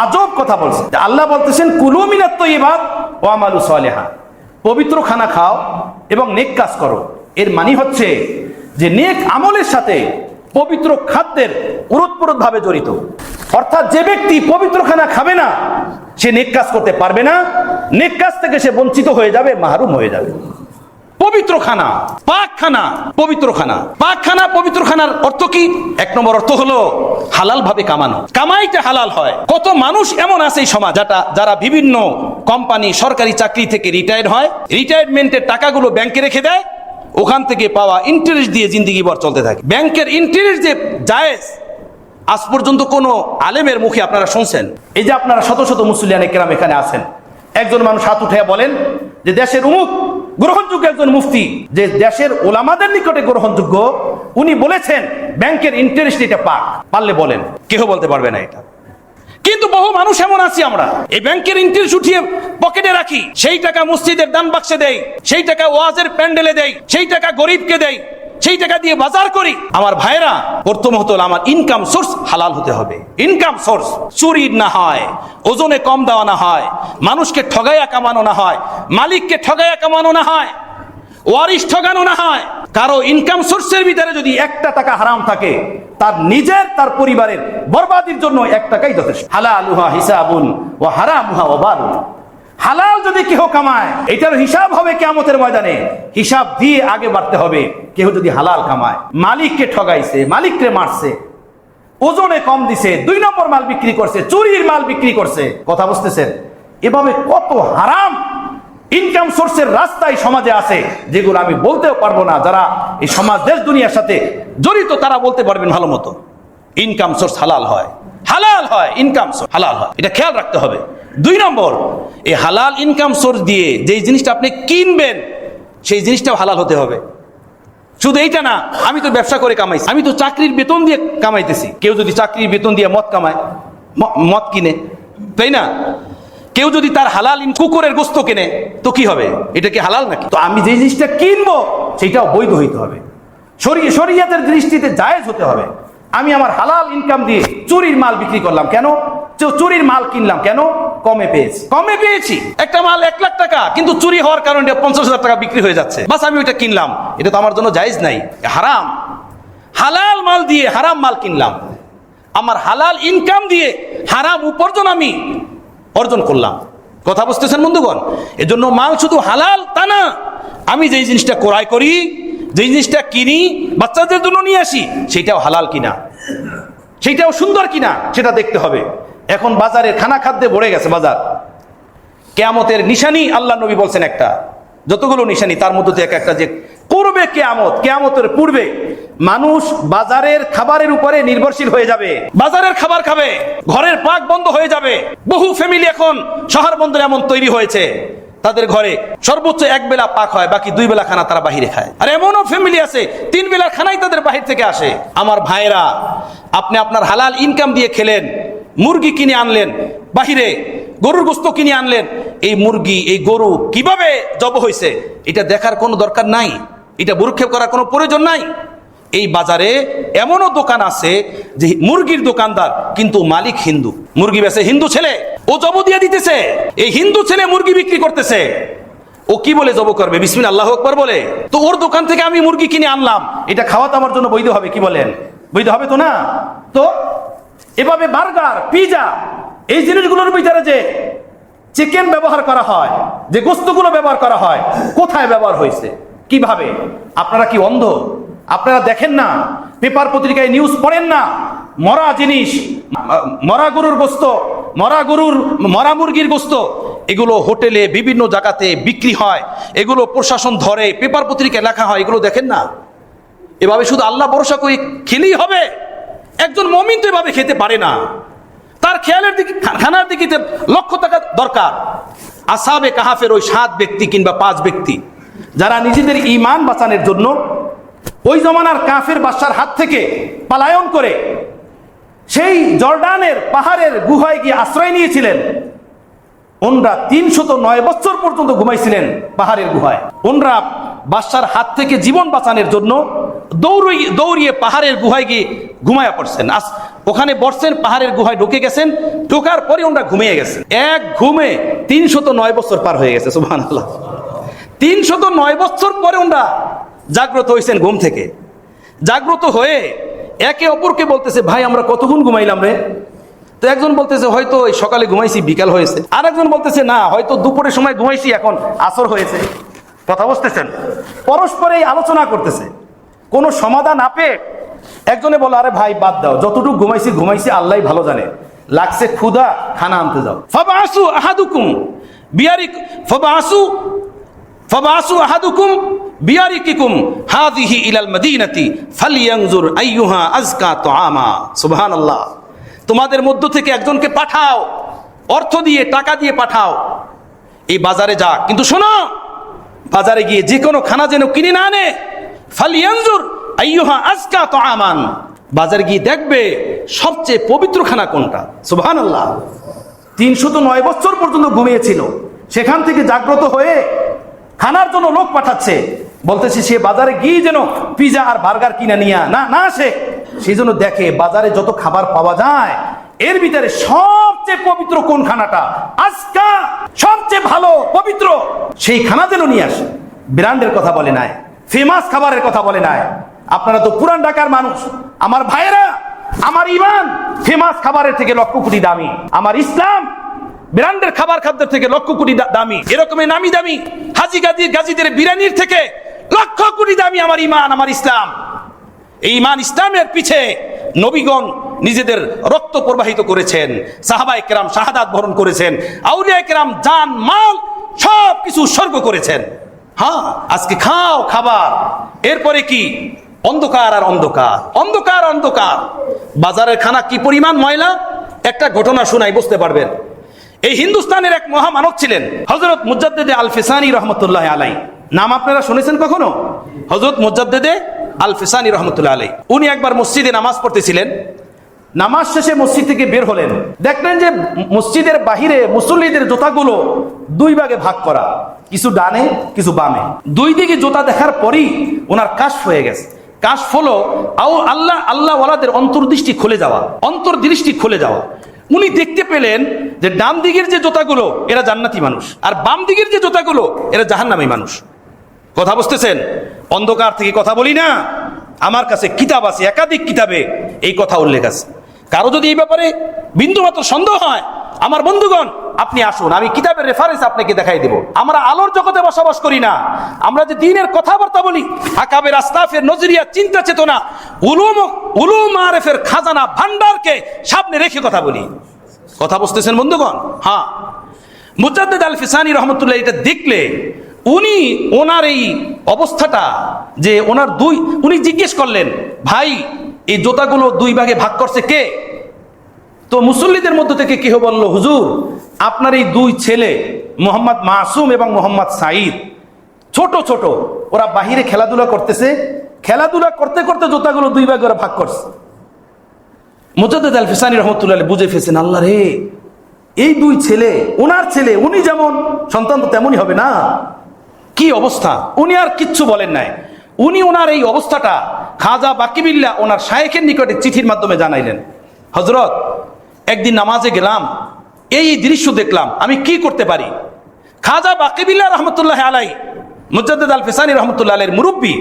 A: আজব কথা বলছেন। আল্লাহ বলতেছেন কুলু মিনাত তাইয়্যিবাত ওয়া আমালু সালিহা, পবিত্র খানা খাও এবং নেক কাজ করো। এর মানে হচ্ছে যে নেক আমলের সাথে পবিত্র খাদ্যের ওতপ্রোতভাবে জড়িত। অর্থাৎ যে ব্যক্তি পবিত্র খানা খাবে না সে নেক কাজ করতে পারবে না, নেক কাজ থেকে সে বঞ্চিত হয়ে যাবে, মাহরুম হয়ে যাবে। পবিত্র খানা, পাক খানা, পবিত্র খানা। পাক খানা, পবিত্র খানার অর্থ কি? এক নম্বর অর্থ হলো হালাল ভাবে কামানো, কামাইতে হালাল হয়। কত মানুষ এমন আছে এই সমাজ যারা বিভিন্ন কোম্পানি সরকারি চাকরি থেকে রিটায়ার্ড হয়, রিটায়ারমেন্টের টাকাগুলো ব্যাংকে রেখে দেয়, ওখান থেকে পাওয়া ইন্টারেস্ট দিয়ে জিন্দেগি ভর চলতে থাকে। ব্যাংকের ইন্টারেস্ট যে জায়েজ, আজ পর্যন্ত কোন আলেমের মুখে আপনারা শুনছেন? এই যে আপনারা শত শত মুসলিয়ানে কেরাম এখানে আছেন, একজন মানুষ হাত উঠাইয়া বলেন যে দেশের উমুক গ্রহণযোগ্য একজন মুফতি, যে দেশের ওলামাদের নিকটে গ্রহণযোগ্য, উনি বলেছেন ব্যাংকের ইন্টারেস্ট এটা পাক, পারলে বলেন। কেউ বলতে পারবে না এটা। কিন্তু বহু মানুষ এমন আছি আমরা, এই ব্যাংকের ইন্টারেস্ট উঠিয়ে পকেটে রাখি, সেই টাকা মসজিদের দান বাক্সে দেই, সেই টাকা ওয়াজের প্যান্ডেলে দেই, সেই টাকা গরিবকে দেই, সেই টাকা দিয়ে বাজার করি। আমার ভাইরা, প্রথমত আমার ইনকাম সোর্স হালাল হতে হবে। ইনকাম সোর্স চুরি না হয়, ওজনে কম দেওয়া না হয়, মানুষকে ঠগাইয়া কামানো না হয়, মালিককে ঠগাইয়া কামানো না হয়, ওয়ারিশ ঠগানো না হয়। কারো ইনকাম সোর্সের ভিতরে যদি একটা টাকা হারাম থাকে, তার নিজের তার পরিবারের বরবাদির জন্য এক টাকাই যথেষ্ট। হালালুহা হিসাবুন ওয়া হারামুহা ওয়াবালুন।
B: হালাল যদি কেহ কামায়, এটার হিসাব হবে কিয়ামতের ময়দানে। হিসাব দিয়ে আগে বাড়তে হবে। কেহ যদি হালাল কামায়, মালিককে ঠগাইছে, মালিককে মারছে, ওজনে কম দিছে, 2 নম্বর মাল বিক্রি করছে, চুরির মাল বিক্রি করছে, কথা বুঝতেছেন? এভাবে কত হারাম ইনকাম সোর্সের রাস্তায় সমাজে আছে, যেগুলো আমি বলতেও পারবো না। যারা এই সমাজ দেশ দুনিয়ার সাথে জড়িত তারা বলতে পারবেন ভালো মতো। ইনকাম সোর্স হালাল হয়, হালাল হয়, ইনকাম সোর্স হালাল হয়, এটা খেয়াল রাখতে হবে। 2 নম্বর, এই হালাল ইনকাম সোর্স দিয়ে যেই জিনিসটা আপনি কিনবেন সেই জিনিসটাও হালাল হতে হবে। শুধু এইটা না, আমি তো ব্যবসা করে কামাইছি, আমি তো চাকরির বেতন দিয়ে কামাইতেছি। কেউ যদি চাকরির বেতন দিয়ে মদ কামায়, মদ কিনে, তাই না? কেউ যদি তার হালাল কুকুরের গোস্ত কেনে, তো কি হবে? এটা কি হালাল নাকি? তো আমি যে জিনিসটা কিনবো সেটাও বৈধ হইতে হবে, শরীয়তের দৃষ্টিতে জায়েজ হতে হবে। আমি আমার হালাল ইনকাম দিয়ে চুরির মাল বিক্রি করলাম কেন? চুরির মাল কিনলাম কেন? কমে পেয়েছি। একটা মাল 1 লাখ টাকা, কিন্তু চুরি হওয়ার কারণে 50,000 টাকা বিক্রি হয়ে যাচ্ছে, বাস আমি ওইটা কিনলাম। এটা তো আমার জন্য জায়েজ নাই, হারাম। হালাল মাল দিয়ে হারাম মাল কিনলাম, আমার হালাল ইনকাম দিয়ে হারাম উপার্জন আমি অর্জন করলাম। কথা বুঝতেছেন বন্ধুগণ? এজন্য মাল শুধু হালাল তা না, আমি যেই জিনিসটা ক্রয় করি, যেই জিনিসটা কিনি, বাচ্চাদের জন্য নিয়ে আসি, সেটাও হালাল কিনা, সেটাও সুন্দর কিনা, সেটা দেখতে হবে। এখন বাজারে খানা খাদ্যে ভরে গেছে বাজার। কিয়ামতের নিশানি আল্লাহ নবী বলছেন একটা, যতগুলো নিশানি তার মধ্যে একটা যে পূর্বে কিয়ামতের পূর্বে মানুষ বাজারের খাবারের উপরে নির্ভরশীল হয়ে যাবে, বাজারের খাবার খাবে, ঘরের পাক বন্ধ হয়ে যাবে। বহু ফ্যামিলি এখন শহর বন্দরে এমন তৈরি হয়েছে, তাদের ঘরে সর্বোচ্চ 1 বেলা পাক হয়, বাকি 2 বেলা খানা তারা বাহিরে খায়। আর এমনও ফ্যামিলি আছে 3 বেলার খানাই তাদের বাহির থেকে আসে। আমার ভাইরা, আপনি আপনার হালাল ইনকাম দিয়ে খেলেন, মুরগি কিনে আনলেন বাহিরে, গরুর গোস্ত কিনে আনলেন, এই মুরগি এই গরু কিভাবে জব হয়েছে এটা দেখার কোনো দরকার নাই, এটা ভ্রুক্ষেপ করার কোনো প্রয়োজন নাই। এই বাজারে এমনও দোকান আছে যে মুরগির দোকানদার কিন্তু মালিক হিন্দু, মুরগি বেচে হিন্দু ছেলে, ও জব দিয়ে দিতেছে। এই হিন্দু ছেলে মুরগি বিক্রি করতেছে, ও কি বলে জব করবে? বিসমিল্লাহ আল্লাহু আকবার বলে। তো ওর দোকান থেকে আমি মুরগি কিনে আনলাম, এটা খাওয়া তো আমার জন্য বৈধ হবে, কি বলেন? বৈধ হবে তো না? তো এভাবে বার্গার, পিজা, এই জিনিসগুলোর ভিতরে যে চিকেন ব্যবহার করা হয়, যে গোস্তগুলো ব্যবহার করা হয়, কোথায় ব্যবহার হয়েছে, কিভাবে? আপনারা কি অন্ধ? আপনারা দেখেন না? পেপার পত্রিকায় নিউজ পড়েন না? মরা জিনিস, মরা গরুর গোস্ত, মরা মুরগির গোস্ত, এগুলো হোটেলে বিভিন্ন জায়গাতে বিক্রি হয়, এগুলো প্রশাসন ধরে, পেপার পত্রিকায় লেখা হয়, এগুলো দেখেন না? এভাবে শুধু আল্লাহ ভরসা করে খেলেই হবে? একজন মুমিন তো এভাবে খেতে পারে না, তার খেয়ালের দিকে, খানার দিকে লক্ষ্য থাকা দরকার। আসহাবে কাহাফের ওই 7 ব্যক্তি কিংবা 5 ব্যক্তি যারা নিজেদের ঈমান বাঁচানোর জন্য ওই জমানার কাফের বাদশার হাত থেকে পলায়ন করে সেই জর্ডানের পাহাড়ের গুহায় গিয়ে আশ্রয় নিয়েছিলেন। ওনরা 309 বছর পর্যন্ত ঘুমাইছিলেন পাহাড়ের গুহায়। ওনরা বাদশার হাত থেকে জীবন বাঁচানোর জন্য দৌড়িয়ে পাহাড়ের গুহায় গিয়ে ঘুমায়া পড়ছেন। ওখানে বসছেন, পাহাড়ের গুহায় ঢুকে গেছেন, ঢোকার পরে ওনরা ঘুমিয়ে গেছেন। এক ঘুমে 309 বছর পার হয়ে গেছে। সুবহানাল্লাহ। 309 বছর পরে ওনরা জাগ্রত হয়েছেন ঘুম থেকে। জাগ্রত হয়ে একে অপরকে বলতেছে, ভাই আমরা কতক্ষণ ঘুমাইলাম রে? তো একজন বলতেছে হয়তো ওই সকালে ঘুমাইছি, বিকাল হয়েছে। আর একজন বলতেছে না, হয়তো দুপুরের সময় ঘুমাইছি, এখন আসর হয়েছে। কথা বুঝতেছেন? পরস্পরেই আলোচনা করতেছে, কোনো সমাধান না পেয়ে একজনে বলে, আরে ভাই বাদ দাও, যতটুকু ঘুমাইছি আল্লাহ ভালো জানে, লাগছে ক্ষুধা, খানা আনতে যাও। ফাবাসু আহাদুকুম বিয়ারিকিকুম হাযিহি ইলাল মাদিনাতি ফালইয়ানজুর আইয়ুহা আযকা তুআমা। সুবহানাল্লাহ। তোমাদের মধ্য থেকে একজনকে পাঠাও, অর্থ দিয়ে, টাকা দিয়ে পাঠাও, এই বাজারে যা, কিন্তু শোনো, বাজারে গিয়ে যে কোনো খানা যেন কিনে না আনে। ফালইয়ানজুর আইয়ুহা আযকা তুআমান, বাজারে গিয়ে দেখবে সবচেয়ে পবিত্র খানা কোনটা। সুবহানাল্লাহ। 309 বছর পর্যন্ত ঘুমিয়েছিল, সেখান থেকে জাগ্রত হয়ে খানার জন্য লোক পাঠাচ্ছে, বলতেছে সে বাজারে গিয়ে যেন পিজা আর বার্গার কিনে নিয়ে না আসে। সেই জন্য দেখে বাজারে যত খাবার পাওয়া যায় এর ভিতরে সবচেয়ে পবিত্র কোন খানাটা, আজকা, সবচেয়ে ভালো পবিত্র সেই খানা যেন নিয়ে আসে। ব্র্যান্ডের কথা বলে নাই, ফেমাস খাবারের কথা বলে নাই। আপনারা তো পুরান ঢাকার মানুষ, আমার ভাইয়েরা, আমার ঈমান ফেমাস খাবারের থেকে লক্ষ কোটি দামি। আমার ইসলাম ব্র্যান্ডের খাবার খাদ্যের থেকে লক্ষ কোটি দামি, এরকমের নামি দামি হাজি গাজীদের বিরিয়ানির থেকে লক্ষ কোটি দামি আমার ইমান, আমার ইসলাম। এই ইমান ইসলামের পিছে নবীগণ নিজেদের রক্ত প্রবাহিত করেছেন, সাহাবায়ে কেরাম শাহাদাত বরণ করেছেন, আউলিয়ায়ে কেরাম জান মাল সব কিছু উৎসর্গ করেছেন। হ্যাঁ, আজকে খাও খাবার, এরপরে কি অন্ধকার আর অন্ধকার, অন্ধকার অন্ধকার। বাজারের খানা কি পরিমাণ ময়লা, একটা ঘটনা শোনাই বুঝতে পারবেন। এই হিন্দুস্তানের এক মহামানব ছিলেন হযরত মুজাদ্দেদে আল ফিসানি রহমতুল্লাহ আলাই। নাম আপনারা শুনেছেন কখনো? হযরত মুজাদ্দেদে আল ফিসানি রহমতুল্লাহ আলাই। উনি একবার মসজিদে নামাজ পড়তেছিলেন। নামাজ শেষে মসজিদ থেকে বের হলেন, দেখলেন যে মসজিদের বাহিরে মুসল্লিদের জুতাগুলো দুই ভাগে ভাগ করা, কিছু ডানে কিছু বামে। দুই দিকে জুতা দেখার পরই ওনার কাশফ হয়ে গেছে। কাশফ হলো আল্লাহ ওয়ালাদের অন্তর্দৃষ্টি খুলে যাওয়া, অন্তর্দৃষ্টি খুলে যাওয়া। উনি দেখতে পেলেন যে ডান দিকের যে জুতাগুলো এরা জান্নাতি মানুষ, আর বাম দিকের যে জুতাগুলো এরা জাহান্নামী মানুষ। কথা বুঝতেছেন? অন্ধকার থেকে কথা বলি না, আমার কাছে কিতাব আছে, একাধিক কিতাবে এই কথা উল্লেখ আছে। কারো যদি এই ব্যাপারে বিন্দুমাত্র সন্দেহ হয়, আমার বন্ধুগণ আপনি আসুন, আমি কিতাবের রেফারেন্স আপনাকে দেখাই দেব। আমরা আলোর জগতে বসবাস করি না, আমরা যে দ্বীনের কথাবার্তা বলি, আকাবের আসলাফের নজরিয়া, চিন্তা চেতনা, উলুম মারিফের খাজানা ভান্ডারকে সামনে রেখে কথা বলি। কথা বুঝতেছেন বন্ধুগণ? হ্যাঁ, মুজাদ্দেদ আল ফিসানি রহমতুল্লাহ এটা দেখলে উনি ওনার এই অবস্থাটা যে উনি জিজ্ঞেস করলেন, ভাই এই জুতাগুলো দুই ভাগে ভাগ করছে কে? তো মুসল্লিদের মধ্য থেকে কেউ বলল, হুজুর আপনার এই দুই ছেলে মোহাম্মদ মাসুম এবং মোহাম্মদ সাঈদ, ছোট ছোট, ওরা বাহিরে খেলাধুলা করতেছে, খেলাধুলা করতে করতে জুতাগুলো দুই ভাগে ওরা ভাগ করছে। মুজাদ্দেদ আল ফিসানি রহমতুল্লাহ বুঝে ফেলছেন, আল্লাহ রে, এই দুই ছেলে, ওনার ছেলে, উনি যেমন সন্তান তো তেমনই হবে না, কি অবস্থা। উনি আর কিচ্ছু বলেন নাই। উনি ওনার এই অবস্থাটা খাজা বাকিবিল্লাহ ওনার শায়েখের নিকটে চিঠির মাধ্যমে জানাইলেন, হযরত একদিন নামাজে গেলাম, এই দৃশ্য দেখলাম, আমি কি করতে পারি? খাজা বাকিবিল্লাহ রহমতুল্লাহ আলাই, মুজাদ্দেদ আল ফিসানি রহমতুল্লাহ আলাইহির মুরব্বী,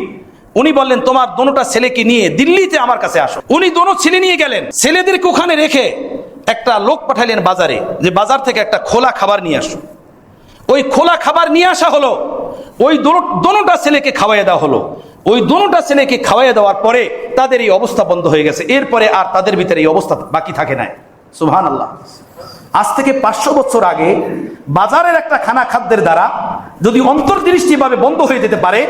B: উনি বললেন তোমার দোনোটা ছেলেকে নিয়ে দিল্লিতে আমার কাছে আসো। উনি দোনো ছেলে নিয়ে গেলেন, ছেলেদেরকে ওখানে রেখে একটা লোক পাঠালেন বাজারে, যে বাজার থেকে একটা খোলা খাবার নিয়ে আসো। ওই খোলা খাবার নিয়ে আসা হলো, ওই দোনোটা ছেলেকে খাওয়াইয়া দেওয়া হলো। ওই দোনোটা ছেলেকে খাওয়াইয়া দেওয়ার পরে তাদের এই অবস্থা বন্ধ হয়ে গেছে। এরপরে আর তাদের ভিতরে এই অবস্থা বাকি থাকে নাই। সুবহানাল্লাহ। আজ থেকে 500 বছর আগে বাজারের একটা খানা খাদ্যের দ্বারা যদি অন্তর্দৃষ্টিভাবে বন্ধ হয়ে যেতে পারে,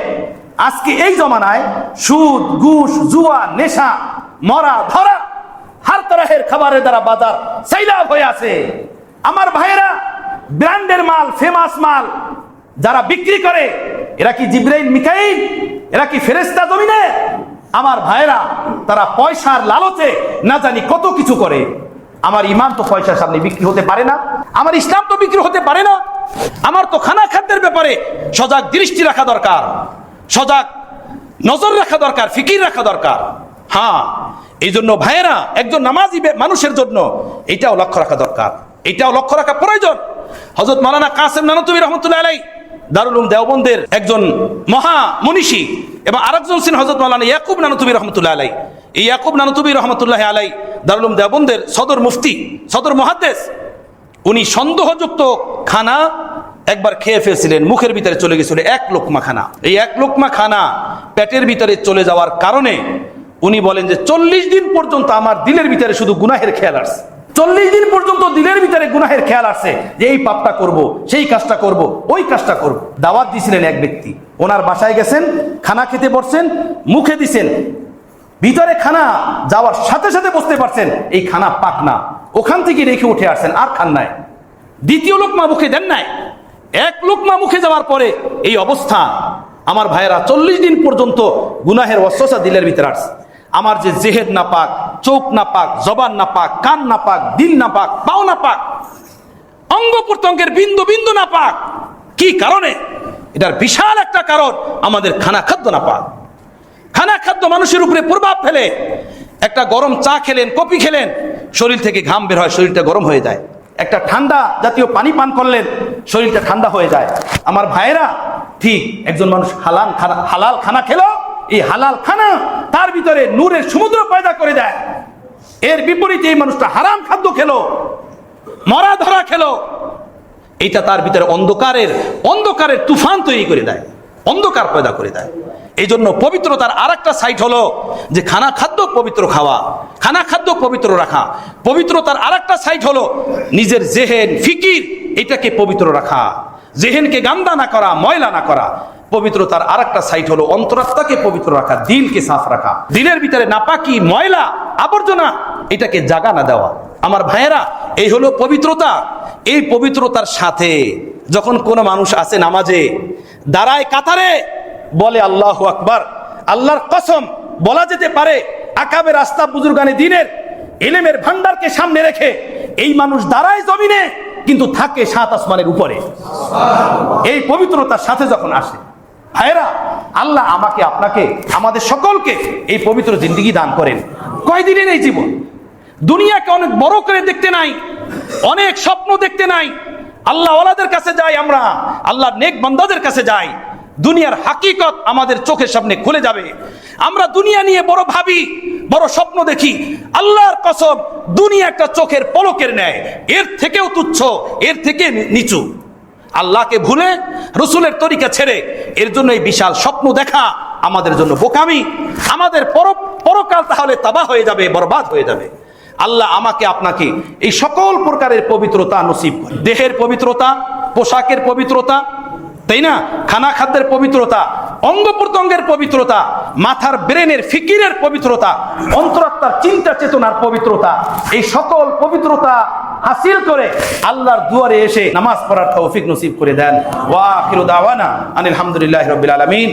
B: আজকে এই জমানায় সুদ, ঘুষ, জুয়া, নেশা, মরা ধরা, হার তরহের খাবারের দ্বারা বাজার সাইলাব হয়ে আছে। আমার ভাইয়েরা, ব্র্যান্ডের মাল, ফেমাস মাল যারা বিক্রি করে, এরা কি জিবরাইল, মিকাইল? এরা কি ফেরেশতা জমিনে? আমার ভাইয়েরা, তারা পয়সার লালচে না জানি কত কিছু করে। আমার ইমান তো পয়সার সামনে বিক্রি হতে পারে না, আমার ইসলাম তো বিক্রি হতে পারে না। আমার তো খানা খাদ্যের ব্যাপারে সজাগ দৃষ্টি রাখা দরকার, সজাগ নজর রাখা দরকার, ফিকির রাখা দরকার। হ্যাঁ, এই জন্য ভাইয়েরা, একজন নামাজি মানুষের জন্য এটাও লক্ষ্য রাখা দরকার, এটাও লক্ষ্য রাখা প্রয়োজন। হযরত মাওলানা কাসেম নানুতুবি রহমতুল্লাহ আলাইহি, দারুল উলুম দেওবন্দের একজন মহা মনীষী, এবং আরেকজন ছিলেন হযরত মাওলানা ইয়াকুব নানুতুবি রহমতুল্লাহ আলাইহি। এই ইয়াকুব নানুতুবি রহমতুল্লাহ আলাইহি দারুল উলুম দেওবন্দের সদর মুফতি, সদর মুহাদ্দিস। উনি সন্দেহযুক্ত খানা একবার খেয়ে ফেলছিলেন, মুখের ভিতরে চলে গেছিল 1 লোকমা খানা। এই 1 লোকমা খানা পেটের ভিতরে চলে যাওয়ার কারণে উনি বলেন যে 40 দিন পর্যন্ত আমার দিলের ভিতরে শুধু গুনাহের খেয়াল আসছে। 40 দিন পর্যন্ত দিলের ভিতরে গুনাহের খেয়াল আসছে যে এই পাপটা করব, সেই কাজটা করব, ওই কাজটা করব। দাওয়াত দিয়েছিলেন এক ব্যক্তি, ওনার বাসায় গেছেন, খানা খেতে বসছেন, মুখে দিছেন, ভিতরে খানা যাওয়ার সাথে সাথে বুঝতে পারছেন এই খানা পাক না, ওখান থেকে রেখে উঠে আসছেন, আর খান নাই। দ্বিতীয় লোকমা মুখে দেন নাই, 1 লোকমা মুখে যাওয়ার পরে এই অবস্থা। আমার ভাইয়েরা, 40 দিন পর্যন্ত গুনাহের ওয়াসওয়াসা দিলের ভিতরে আসছে। আমার যে জেহেদ না পাক, চোখ না পাক, জবান না পাক, কান না পাক, দিল না পাক, পাও না পাক, অঙ্গ প্রত্যঙ্গের বিন্দু বিন্দু না পাক। কি কারণে? এটার বিশাল একটা কারণ আমাদের খানা খাদ্য না পাক। খানা খাদ্য মানুষের উপরে প্রভাব ফেলে। একটা গরম চা খেলেন, কফি খেলেন, শরীর থেকে ঘাম বের হয়, শরীরটা গরম হয়ে যায়। একটা ঠান্ডা জাতীয় পানি পান করলেন, শরীরটা ঠান্ডা হয়ে যায়। আমার ভাইয়েরা, ঠিক একজন মানুষ হালাল খানা খেলো, এই হালাল খানা তার ভিতরে নূরের সমুদ্র পয়দা করে দেয়। এর বিপরীতে এই মানুষটা হারাম খাদ্য খেলো, মরা ধরা খেলো, এটা তার ভিতরে অন্ধকারের তুফান তৈরি করে দেয়, অন্ধকার পয়দা করে দেয়। এই জন্য পবিত্রতার আর একটা সাইড হলো যে খানা খাদ্য পবিত্র খাওয়া, খানা খাদ্য পবিত্র রাখা। পবিত্রতার আর একটা সাইড হলো নিজের জেহেন ফিকির এটাকে পবিত্র রাখা, জেহেনকে গান্দা না করা, ময়লা না করা। পবিত্রতার আর একটা সাইড হলো অন্তরাত্মাকে পবিত্র রাখা, দিলকে সাফ রাখা, দিলের ভিতরে নাপাকি ময়লা আবর্জনা এটাকে জাগা না দেওয়া। আমার ভাইয়েরা, এই হলো পবিত্রতা। এই পবিত্রতার সাথে যখন কোনো মানুষ আসে নামাজে দাঁড়ায় কাতারে, বলে আল্লাহু আকবার, আল্লাহর কসম বলা যেতে পারে আকাবের রাস্তা বুজুর্গানে দিনের ইলমের ভান্ডারকে সামনে রেখে এই মানুষ দাঁড়ায় জমিনে কিন্তু থাকে 7 আসমানের উপরে। এই পবিত্রতার সাথে যখন আসে, ভাইরা, আল্লাহ আমাকে আপনাকে আমাদের সকলকে এই পবিত্র জিন্দেগি দান করেন। কয়দিনের এই জীবন, দুনিয়াকে অনেক বড় করে দেখতে নাই, অনেক স্বপ্ন দেখতে নাই। আল্লাহ ওয়ালাদের কাছে যাই, আমরা আল্লাহর নেক বান্দাদের কাছে যাই, দুনিয়ার হাকিকত আমাদের চোখের সামনে খুলে যাবে। আমরা দুনিয়া নিয়ে বড় ভাবি, বড় স্বপ্ন দেখি, আল্লাহর কসম দুনিয়া একটা চোখের পলকের ন্যায়, এর থেকেও তুচ্ছ, এর থেকে নিচু। আল্লাহকে ভুলে রসুলের তরিকা ছেড়ে এর জন্য এই বিশাল স্বপ্ন দেখা আমাদের জন্য বোকামি। আমাদের পরকাল তাহলে তাবাহ হয়ে যাবে, বরবাদ হয়ে যাবে। আল্লাহ আমাকে আপনাকে এই সকল প্রকারের পবিত্রতা নসিব করে। দেহের পবিত্রতা, পোশাকের পবিত্রতা, তাই না, খানা খাদ্যের পবিত্রতা, অঙ্গ প্রত্যঙ্গের পবিত্রতা, মাথার ব্রেনের ফিকিরের পবিত্রতা, অন্তরাত্মার চিন্তা চেতনার পবিত্রতা, এই সকল পবিত্রতা হাসিল করে আল্লাহর দুয়ারে এসে নামাজ পড়ার তৌফিক নসিব করে দেন। ওয়া আখিরু দাওয়ানা আনিল হামদুলিল্লাহি রাব্বিল আলামিন।